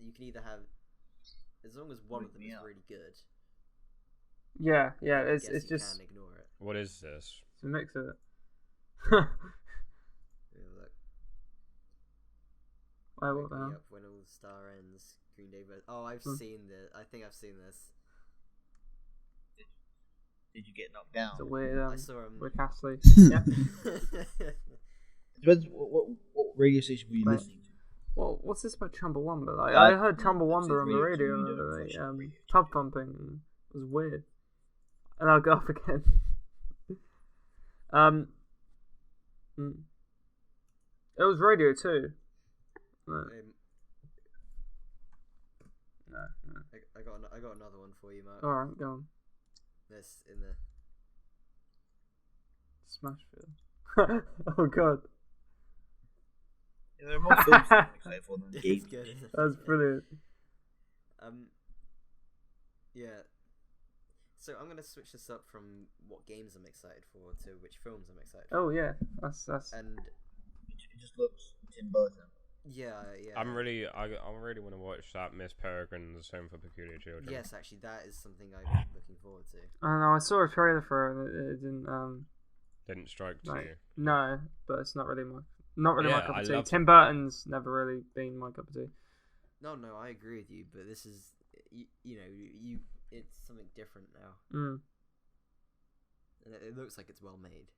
you can either have, as long as one of them is really good. yeah, I it's guess you just can ignore it. What is this? it's a mix of it. Yeah, look, What wake the me hell? up when all the star ends. Green Day. Oh, I've seen this. I think I've seen this. Did you get knocked down? It's a weird I saw him. weird Castley. Yeah. Depends what radio station were you Right. listening to? Well, what's this about Chumbawamba? Like, I heard that's Chumbawamba it, on the radio, radio, you don't like, watch radio. tub thumping. And it was weird. And I'll go off again. It was radio too. No. I got another one for you, Mark. All right, go on. This in the. Smashville. Oh god, Yeah, there are more films I'm excited for than It's games. good. Isn't it? that's brilliant. Yeah. So I'm gonna switch this up from what games I'm excited for to which films I'm excited for. Oh yeah, that's And It just looks Tim Burton. yeah. I really want to watch that Miss Peregrine's Home for Peculiar Children. Yes, actually, that is something I'm looking forward to. I don't know. I saw a trailer for it. And it didn't Didn't strike to like you. no, but it's not really my Yeah, cup I of tea. love- Tim Burton's never really been my cup of tea. No, I agree with you, but this is you know it's something different now, Mm. and it looks like it's well made.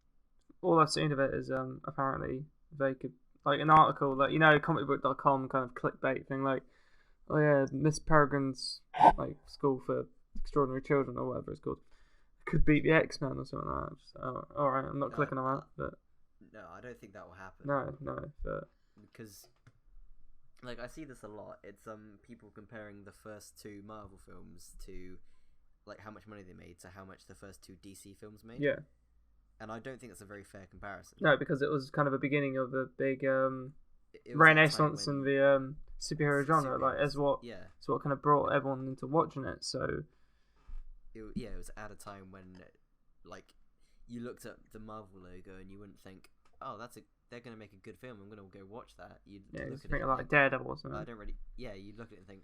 All I've seen of it is apparently they could like an article that comicbook.com kind of clickbait thing like, oh yeah, Miss Peregrine's like school for extraordinary children or whatever it's called could beat the X-Men or something like that. Just, oh, all right, I'm not No, clicking on that, but No, I don't think that will happen. no, but Because like I see this a lot. It's people comparing the first two Marvel films to like how much money they made to how much the first two DC films made. yeah, And I don't think that's a very fair comparison. no, because it was kind of a beginning of a big It was at a time renaissance when in the superhero genre, like as what Yeah. it's what kind of brought everyone into watching it. So It was at a time when like you looked at the Marvel logo and you wouldn't think, oh, they're gonna make a good film. I'm gonna go watch that. You'd yeah, look it's at it thinking and like think, Daredevil or I something. don't really. Yeah, you look at it and think,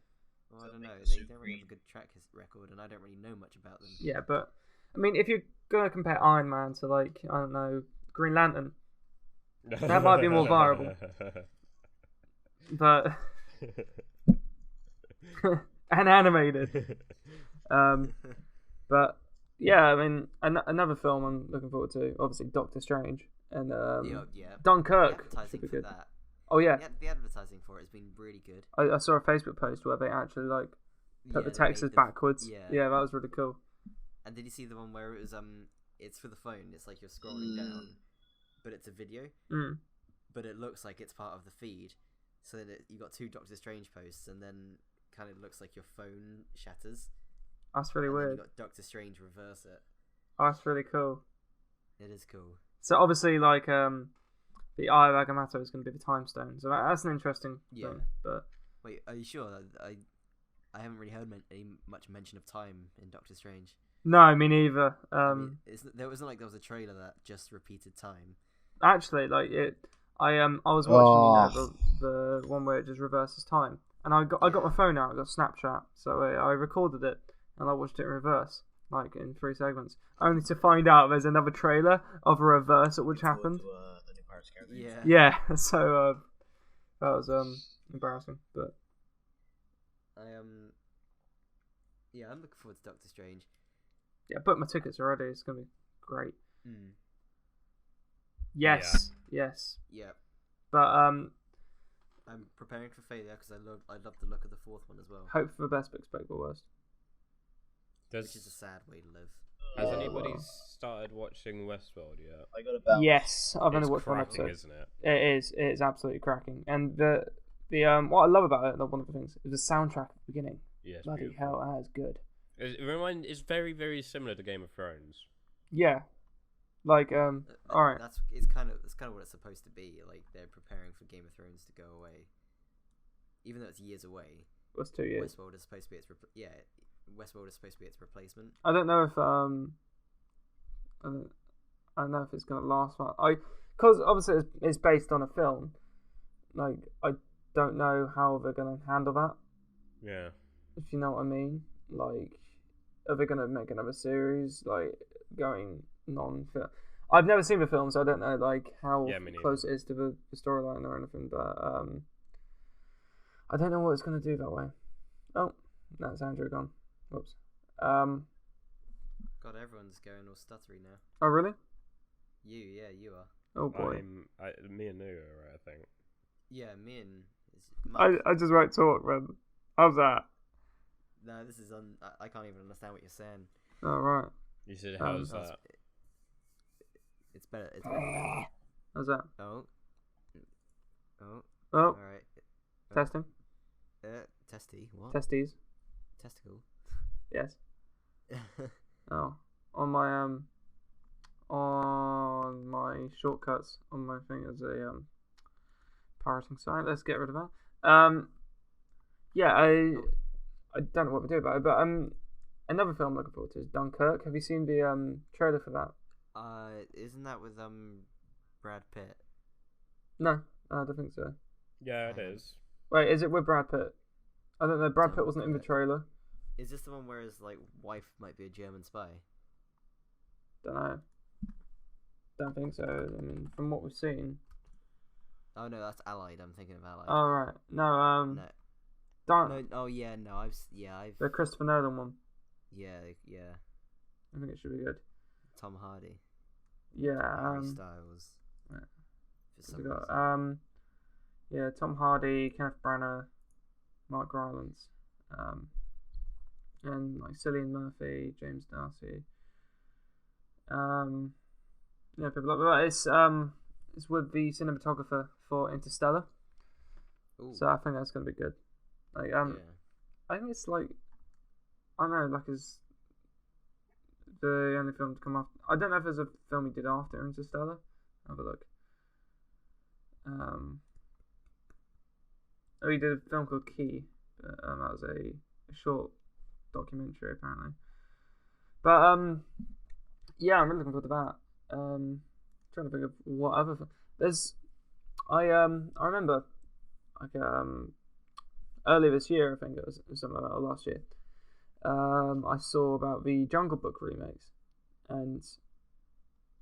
well, I They'll don't know. make the They suit don't really have a green. good track record, and I don't really know much about them. Yeah, but I mean, if you're gonna compare Iron Man to like I don't know Green Lantern, That might be more viable. but and animated. But yeah, I mean, another film I'm looking forward to, obviously Doctor Strange and Yeah. Dunkirk The should advertising be for good. that. Oh yeah, The advertising for it has been really good. I saw a Facebook post where they actually like put the they textures made backwards. Yeah. Yeah, that was really cool. And did you see the one where it was it's for the phone? It's like you're scrolling down, but it's a video, Mm. but it looks like it's part of the feed. So that you got 2 Doctor Strange posts, and then kind of looks like your phone shatters. That's really and then weird. you got Doctor Strange reverse it. Oh, that's really cool. It is cool. So obviously, like, the Eye of Agamotto is going to be the time stone. So that's an interesting thing. But Wait, are you sure? I haven't really heard much mention of time in Doctor Strange. no, me neither. I mean, there wasn't like there was a trailer that just repeated time. Actually, like it, I was watching the one where it just reverses time, and I got my phone out, I got Snapchat, so I recorded it and I watched it in reverse, like in 3 segments, only to find out there's another trailer of a reversal which happened. The new Pirates of the Caribbean. Yeah. Yeah, so that was embarrassing, but yeah, I'm looking forward to Doctor Strange. yeah, I booked my tickets already. It's gonna be great. Mm. Yes, Yeah, but I'm preparing for failure because I love the look of the 4th one as well, hope for the best, but expect the worst. which is a sad way to live. Has Oh, anybody wow. started watching Westworld yet? I got about Yes, I've only It's watched one cracking, episode. isn't it? It is absolutely cracking, and the what I love about it, one of the things, is the soundtrack at the beginning. Yeah, it's Bloody beautiful. hell, that is good. It's very, very similar to Game of Thrones. Yeah, like all right. It's kind of what it's supposed to be. Like they're preparing for Game of Thrones to go away, even though it's years away. What's 2 years? Westworld is supposed to be Westworld is supposed to be its replacement. I don't know if I don't know if it's gonna last. Because obviously it's based on a film. Like I don't know how they're gonna handle that. Yeah. If you know what I mean. Like, are they gonna make another series like going non-film? I've never seen the film, so I don't know like how Yeah, me neither. close it is to the storyline or anything. But I don't know what it's gonna do that way. Oh, that's Andrew gone. Whoops. God, everyone's going all stuttery now. Oh really? You are. Oh boy. Me and New are right, I think. Yeah, me and I just won't talk, man. How's that? No, this is I can't even understand what you're saying. Oh right. You said, how's That's- that? It's better. It's better. How's that? Oh. Oh, All right. testing. Testy. What? Testes. Testicle. Yes. Oh, on my shortcuts on my thing is a pirating site. Let's get rid of that. Yeah, I don't know what to do about it, but another film I'm looking forward to is Dunkirk. Have you seen the trailer for that? Isn't that with Brad Pitt? No, I don't think so. Yeah, it is. Wait, is it with Brad Pitt? I don't know. Brad Pitt wasn't in the Dunkirk. trailer. Is this the one where his like wife might be a German spy? Don't know. Don't think so. I mean, from what we've seen. Oh no, that's Allied. I'm thinking of Allied. Oh right, no. No. Don't. No. Oh yeah, no. I've. The Christopher Nolan one. Yeah. I think it should be good. Tom Hardy. Yeah. Harry Styles. right. For some We got reason. yeah, Tom Hardy, Kenneth Branagh, Mark Rylance, and like Cillian Murphy, James Darcy. Yeah, people like that. It's with the cinematographer for Interstellar, Ooh, so I think that's gonna be good. Like yeah. I think it's like I don't know, like is the only film to come after. I don't know if there's a film he did after Interstellar. Have a look. Oh, he did a film called Key. But, that was a short documentary apparently. But yeah, I'm really looking forward to that. Trying to think of what other there's. I remember like earlier this year, I think it was something like that, or last year. I saw about the Jungle Book remakes, and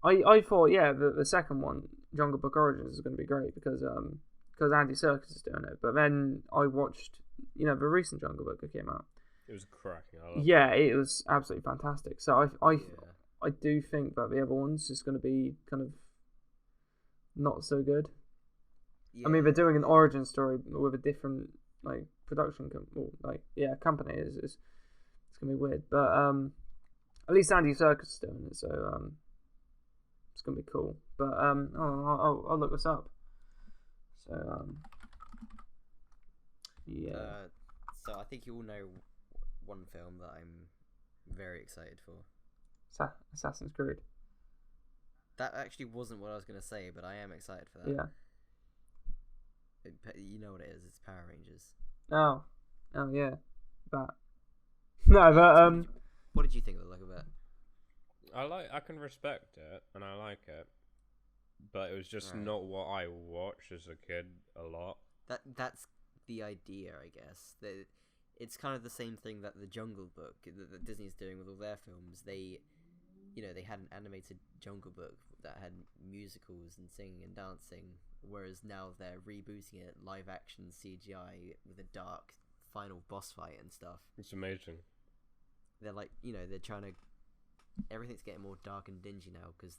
I thought the second one, Jungle Book Origins, is going to be great because Andy Serkis is doing it. But then I watched the recent Jungle Book that came out. It was cracking. I loved Yeah, it was absolutely fantastic. So I Yeah. do think that the other one's just going to be kind of not so good. I mean, they're doing an origin story with a different like company is it's gonna be weird, but at least Andy Serkis is doing it, so it's gonna be cool. But I'll look this up. So yeah. So I think you all know one film that I'm very excited for. Assassin's Creed. That actually wasn't what I was gonna say, but I am excited for that. Yeah. You know what it is? It's Power Rangers. Oh yeah. But no, but What did you think of the look of it? I can respect it, and I like it, but it was just not what I watched as a kid a lot. That's the idea, I guess. That it's kind of the same thing that the Jungle Book that Disney's doing with all their films. They had an animated Jungle Book that had musicals and singing and dancing, whereas now they're rebooting it live action CGI with a dark final boss fight and stuff. It's amazing. They're like, they're trying to. Everything's getting more dark and dingy now because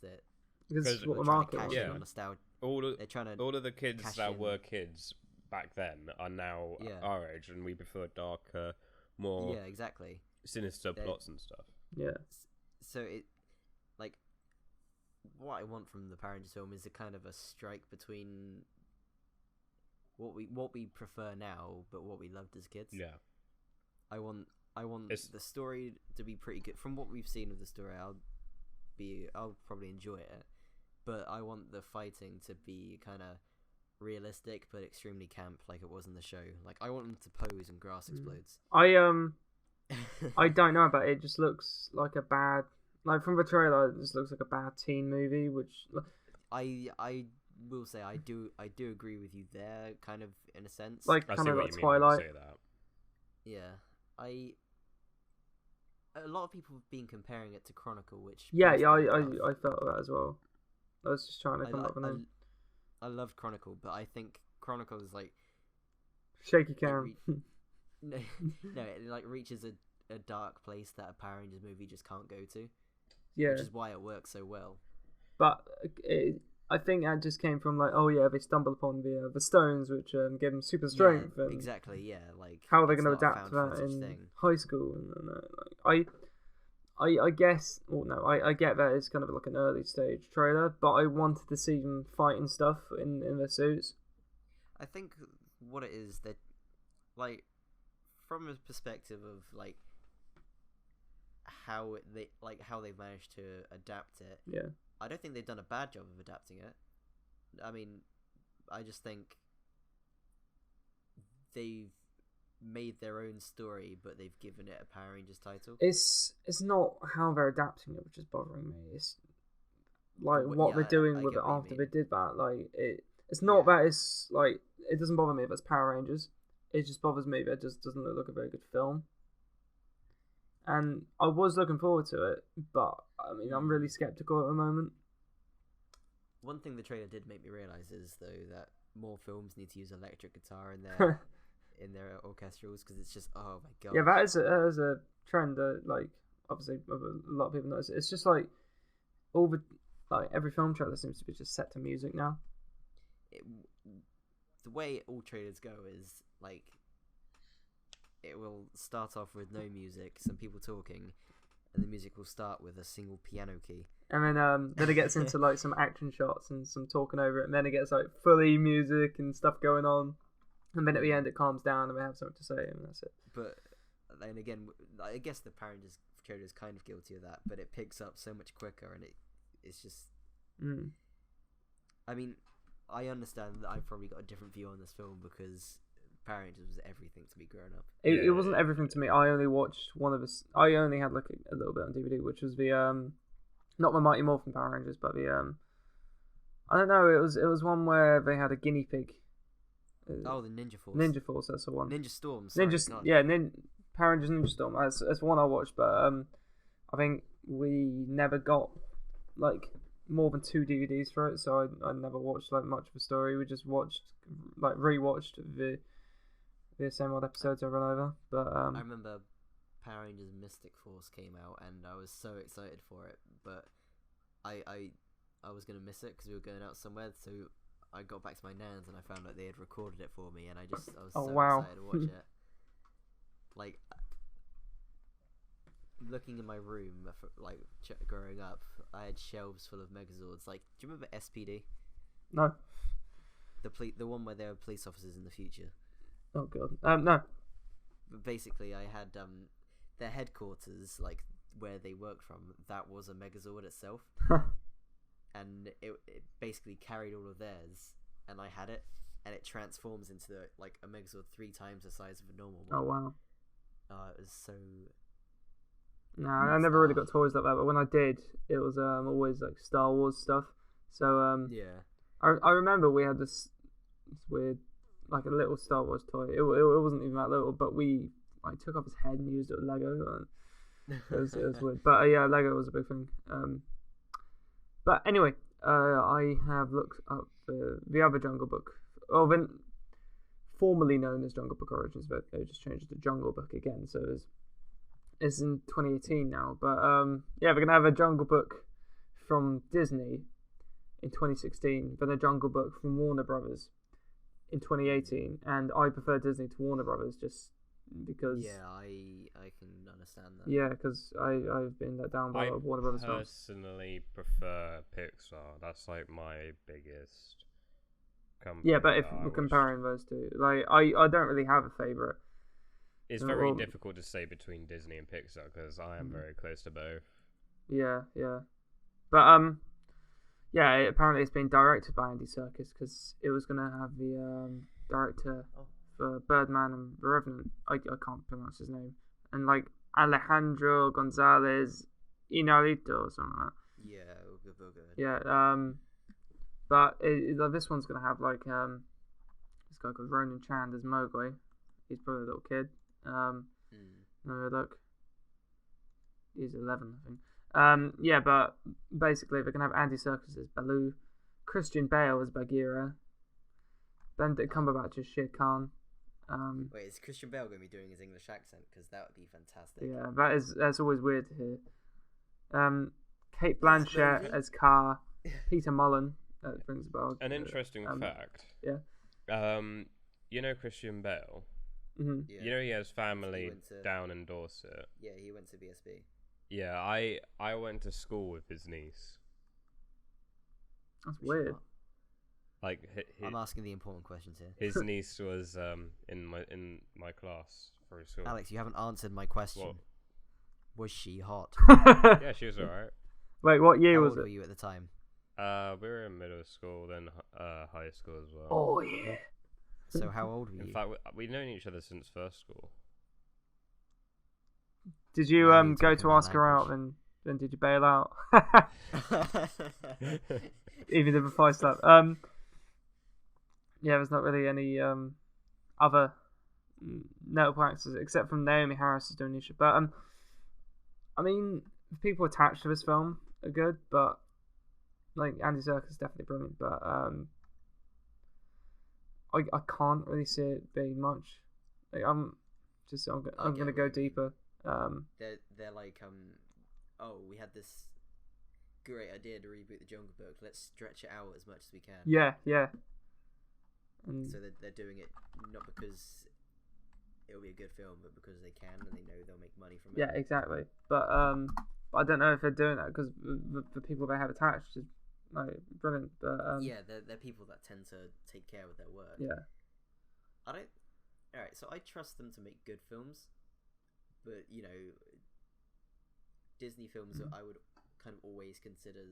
because what the trying market to cash was. in Yeah. on nostalgia. They're trying to all of the kids cash that in. were kids back then are now our age, and we prefer darker, more exactly. sinister plots and stuff. Yeah. So it, like, what I want from the Power Rangers film is a kind of a strike between what we prefer now, but what we loved as kids. Yeah. I want the story to be pretty good. From what we've seen of the story, I'll probably enjoy it, but I want the fighting to be kind of realistic but extremely camp, like it was in the show. Like, I want them to pose and grass explodes. I don't know about it. It just looks like a bad, like from the trailer, it just looks like a bad teen movie. Which I will say I do agree with you there, kind of in a sense. like I kind see of what like you mean when you Twilight. say that. Yeah, a lot of people have been comparing it to Chronicle, which Yeah, personally I felt that as well. I was just trying to come up with a name. I loved Chronicle, but I think Chronicle is like Shaky cam. no, it like reaches a dark place that a Power Rangers movie just can't go to. Yeah, Which is why it works so well. but I think that just came from like, oh yeah, they stumbled upon the stones, which gave them super strength. Yeah, and exactly. Yeah, like how are they it's going to not a adapt to found that footage in thing. high school? And I guess, well, no, I get that it's kind of like an early stage trailer, but I wanted to see them fighting stuff in their suits. I think what it is that, like, from a perspective of like how they've managed to adapt it. Yeah. I don't think they've done a bad job of adapting it. I mean, I just think they've made their own story, but they've given it a Power Rangers title. It's not how they're adapting it which is bothering me. It's like what they're doing I with get it what you after mean. they did that. Like it's not that it's like, it doesn't bother me if it's Power Rangers. It just bothers me that it just doesn't look like a very good film. And I was looking forward to it, but I mean, I'm really skeptical at the moment. One thing the trailer did make me realize is though that more films need to use electric guitar in their in their orchestrals, because it's just, oh my god. Yeah, that is a trend that, like, obviously a lot of people notice. It's just like all the, like, every film trailer seems to be just set to music now. The way all trailers go is like, it will start off with no music, some people talking, and the music will start with a single piano key. And then it gets into like some action shots and some talking over it, and then it gets like fully music and stuff going on. And then at the end it calms down and we have something to say, and that's it. But then again, I guess the Power Rangers trailer is kind of guilty of that, but it picks up so much quicker, and it's just. I mean, I understand that I've probably got a different view on this film because Power Rangers was everything to me growing up. It wasn't everything to me. I only watched one of us. I only had like a little bit on DVD, which was the not the Mighty Morphin Power Rangers, but the I don't know. It was one where they had a guinea pig. Oh, the Ninja Force. Ninja Force, that's the one. Ninja Storm. Sorry, Power Rangers Ninja Storm. That's the one I watched, but I think we never got like more than 2 DVDs for it, so I never watched like much of the story. We just rewatched the same old episodes over and over. But I remember Power Rangers Mystic Force came out, and I was so excited for it, but I was gonna miss it because we were going out somewhere, so I got back to my nan's and I found out they had recorded it for me, and I was so excited to watch it. like looking in my room, like growing up, I had shelves full of Megazords. Like, do you remember SPD? No. The one where there were police officers in the future. Oh god. No. But basically, I had their headquarters, like where they worked from. That was a Megazord itself, and it basically carried all of theirs, and I had it, and it transforms into like a Megazord 3 times the size of a normal one. Oh wow. It was so. No, I never really got toys like that, but when I did, it was always like Star Wars stuff. So Yeah. I remember we had this weird, like a little Star Wars toy. It wasn't even that little, but we like took off his head and used it with Lego. And it was weird, but yeah, Lego was a big thing. But anyway, I have looked up the other Jungle Book, formerly known as Jungle Book Origins, but they just changed it to Jungle Book again. So it's in 2018 now. But yeah, we're gonna have a Jungle Book from Disney in 2016, then a Jungle Book from Warner Brothers in 2018, and I prefer Disney to Warner Brothers just because. Yeah, I can understand that. Yeah, because I've been let down by Warner Brothers. I personally prefer Pixar. That's like my biggest company. Yeah, but if we're comparing those two, like I don't really have a favorite. It's very difficult to say between Disney and Pixar because I am very close to both. Yeah, but yeah, apparently it's been directed by Andy Serkis because it was gonna have the director for Birdman and The Revenant. I can't pronounce his name, and like Alejandro Gonzalez Inarritu or something like that. Yeah, we'll go ahead. Yeah, but this one's gonna have like this guy called Ronan Chand as Mowgli. He's probably a little kid. No, look, he's 11, I think. Yeah, but basically they're gonna have Andy Serkis as Baloo, Christian Bale as Bagheera, Benedict Cumberbatch as Shere Khan. Wait, is Christian Bale going to be doing his English accent? Because that would be fantastic. Yeah, that's always weird to hear. Kate Blanchett as Car, Peter Mullen. That rings a bell. An interesting fact. Yeah. You know Christian Bale. Mm-hmm. Yeah. You know he has family down in Dorset. Yeah, he went to BSB. Yeah, I went to school with his niece. That's weird. Like I'm asking the important questions here. His niece was in my class for school. Alex, you haven't answered my question. What? Was she hot? Yeah, she was alright. Wait, what year How was old it? were you at the time? We were in middle school, then high school as well. Oh yeah. So how old were you? In fact, we've known each other since first school. Did you Yeah, you go talking to my ask her out, language. and then did you bail out? Even if a 5 slap. Yeah, there's not really any other notable actors except from Naomi Harris is doing Nisha. But I mean, the people attached to this film are good, but like Andy Serkis is definitely brilliant. But I can't really see it being much. Like, I'm gonna go deeper. They're like oh, we had this great idea to reboot the Jungle Book. Let's stretch it out as much as we can. Yeah. And So they're doing it not because it'll be a good film, but because they can and they know they'll make money from it. yeah, exactly. But I don't know if they're doing that because the people they have attached is like brilliant. But Yeah, they're people that tend to take care of their work. yeah. I don't. All right, so I trust them to make good films, but you know, Disney films I would kind of always consider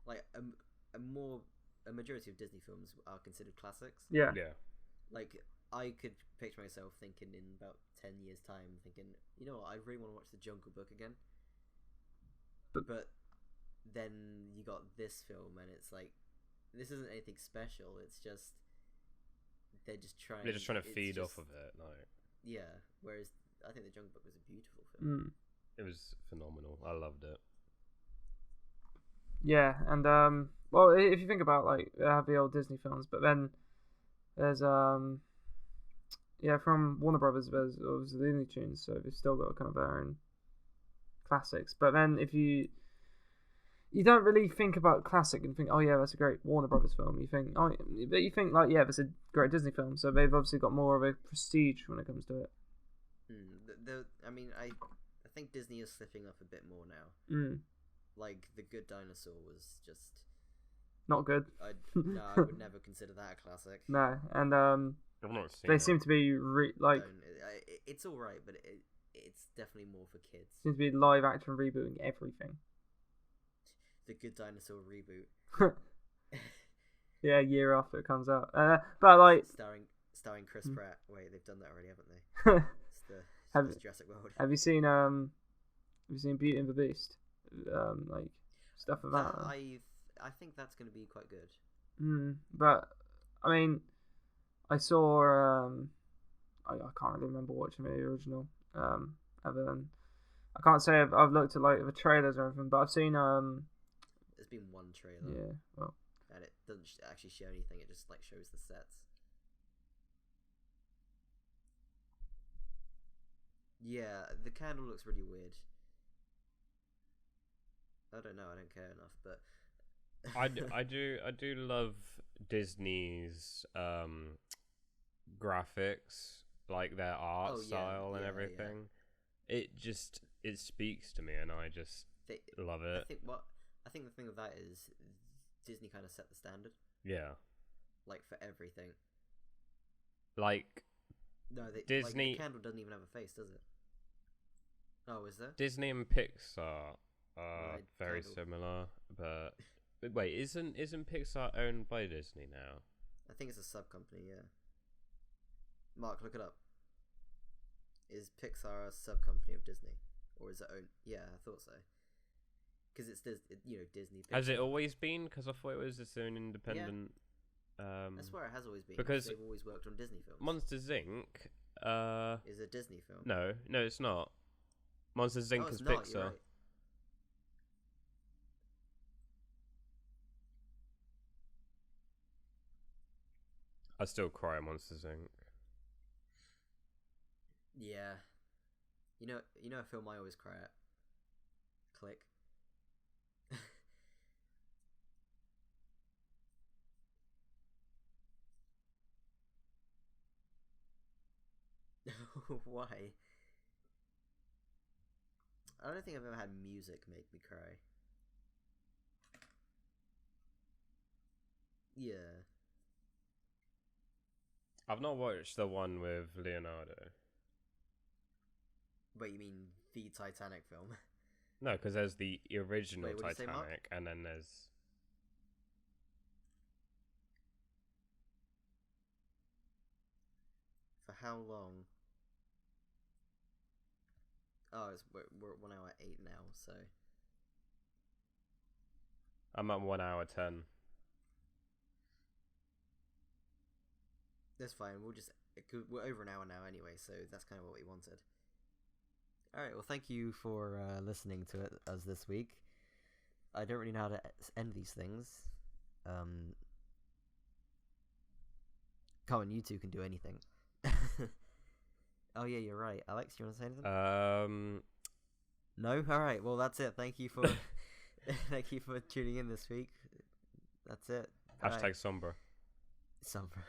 like a majority of Disney films are considered classics. Yeah. Like I could picture myself thinking in about 10 years' time, thinking, you know what, I really want to watch The Jungle Book again. But then you got this film, and it's like, this isn't anything special. It's just they're just trying to feed off of it, like. Yeah. Whereas I think The Jungle Book was a beautiful film. It was phenomenal. I loved it. Yeah, and well, if you think about like they have the old Disney films, but then there's from Warner Brothers, there's obviously the Looney Tunes, so they've still got kind of their own classics. But then if you don't really think about classic and think, oh yeah, that's a great Warner Brothers film. You think, but you think like, yeah, that's a great Disney film. So they've obviously got more of a prestige when it comes to it. I mean, I think Disney is slipping up a bit more now. Like The Good Dinosaur was just not good. I would never consider that a classic. No, and I've not seen they it. seem to be It's all right, but it's definitely more for kids. seem to be live action rebooting everything. The Good Dinosaur reboot, Yeah, a year after it comes out. But like, starring Chris Pratt. Wait, they've done that already, haven't they? It's Jurassic World. have you seen Beauty and the Beast? Like stuff about that. I think that's going to be quite good. But I mean, I saw I can't really remember watching the original. Other than I can't say I've looked at like the trailers or anything, but I've seen There's been one trailer. Yeah, well, and it doesn't actually show anything. It just like shows the sets. Yeah, the candle looks really weird. I don't know. I don't care enough, but I do love Disney's graphics, like their art style and everything. Yeah. It speaks to me, and I just love it. I think the thing with that is Disney kind of set the standard. Yeah. Like for everything. Like Disney. Like, the candle doesn't even have a face, does it? Oh, is there? Disney and Pixar are very similar, but wait, isn't Pixar owned by Disney now? I think it's a sub company. Yeah. Mark, look it up. Is Pixar a sub company of Disney, or is it owned? Yeah, I thought so. Because it's Disney. Pixar. Has it always been? Because I thought it was its own independent. Yeah. I swear it has always been. Because they've always worked on Disney films. Monsters Inc. Is a Disney film. No, it's not. Monsters Inc. is not, Pixar. you're right. I still cry at Monsters Inc. Yeah. You know a film I always cry at? Click. Why? I don't think I've ever had music make me cry. Yeah. I've not watched the one with Leonardo. Wait, you mean the Titanic film? No, because there's the original Wait, what did you say, Mark? Titanic, and then there's... For how long? Oh, we're at 1 hour 8 now, so... I'm at 1 hour 10. That's fine, we're over an hour now anyway, so that's kind of what we wanted. Alright, well thank you for listening to us this week. I don't really know how to end these things. Come on, you two can do anything. Oh yeah, you're right. Alex, you want to say anything? No? Alright, well that's it. Thank you for thank you for tuning in this week. That's it. Hashtag Sombra. Sombra.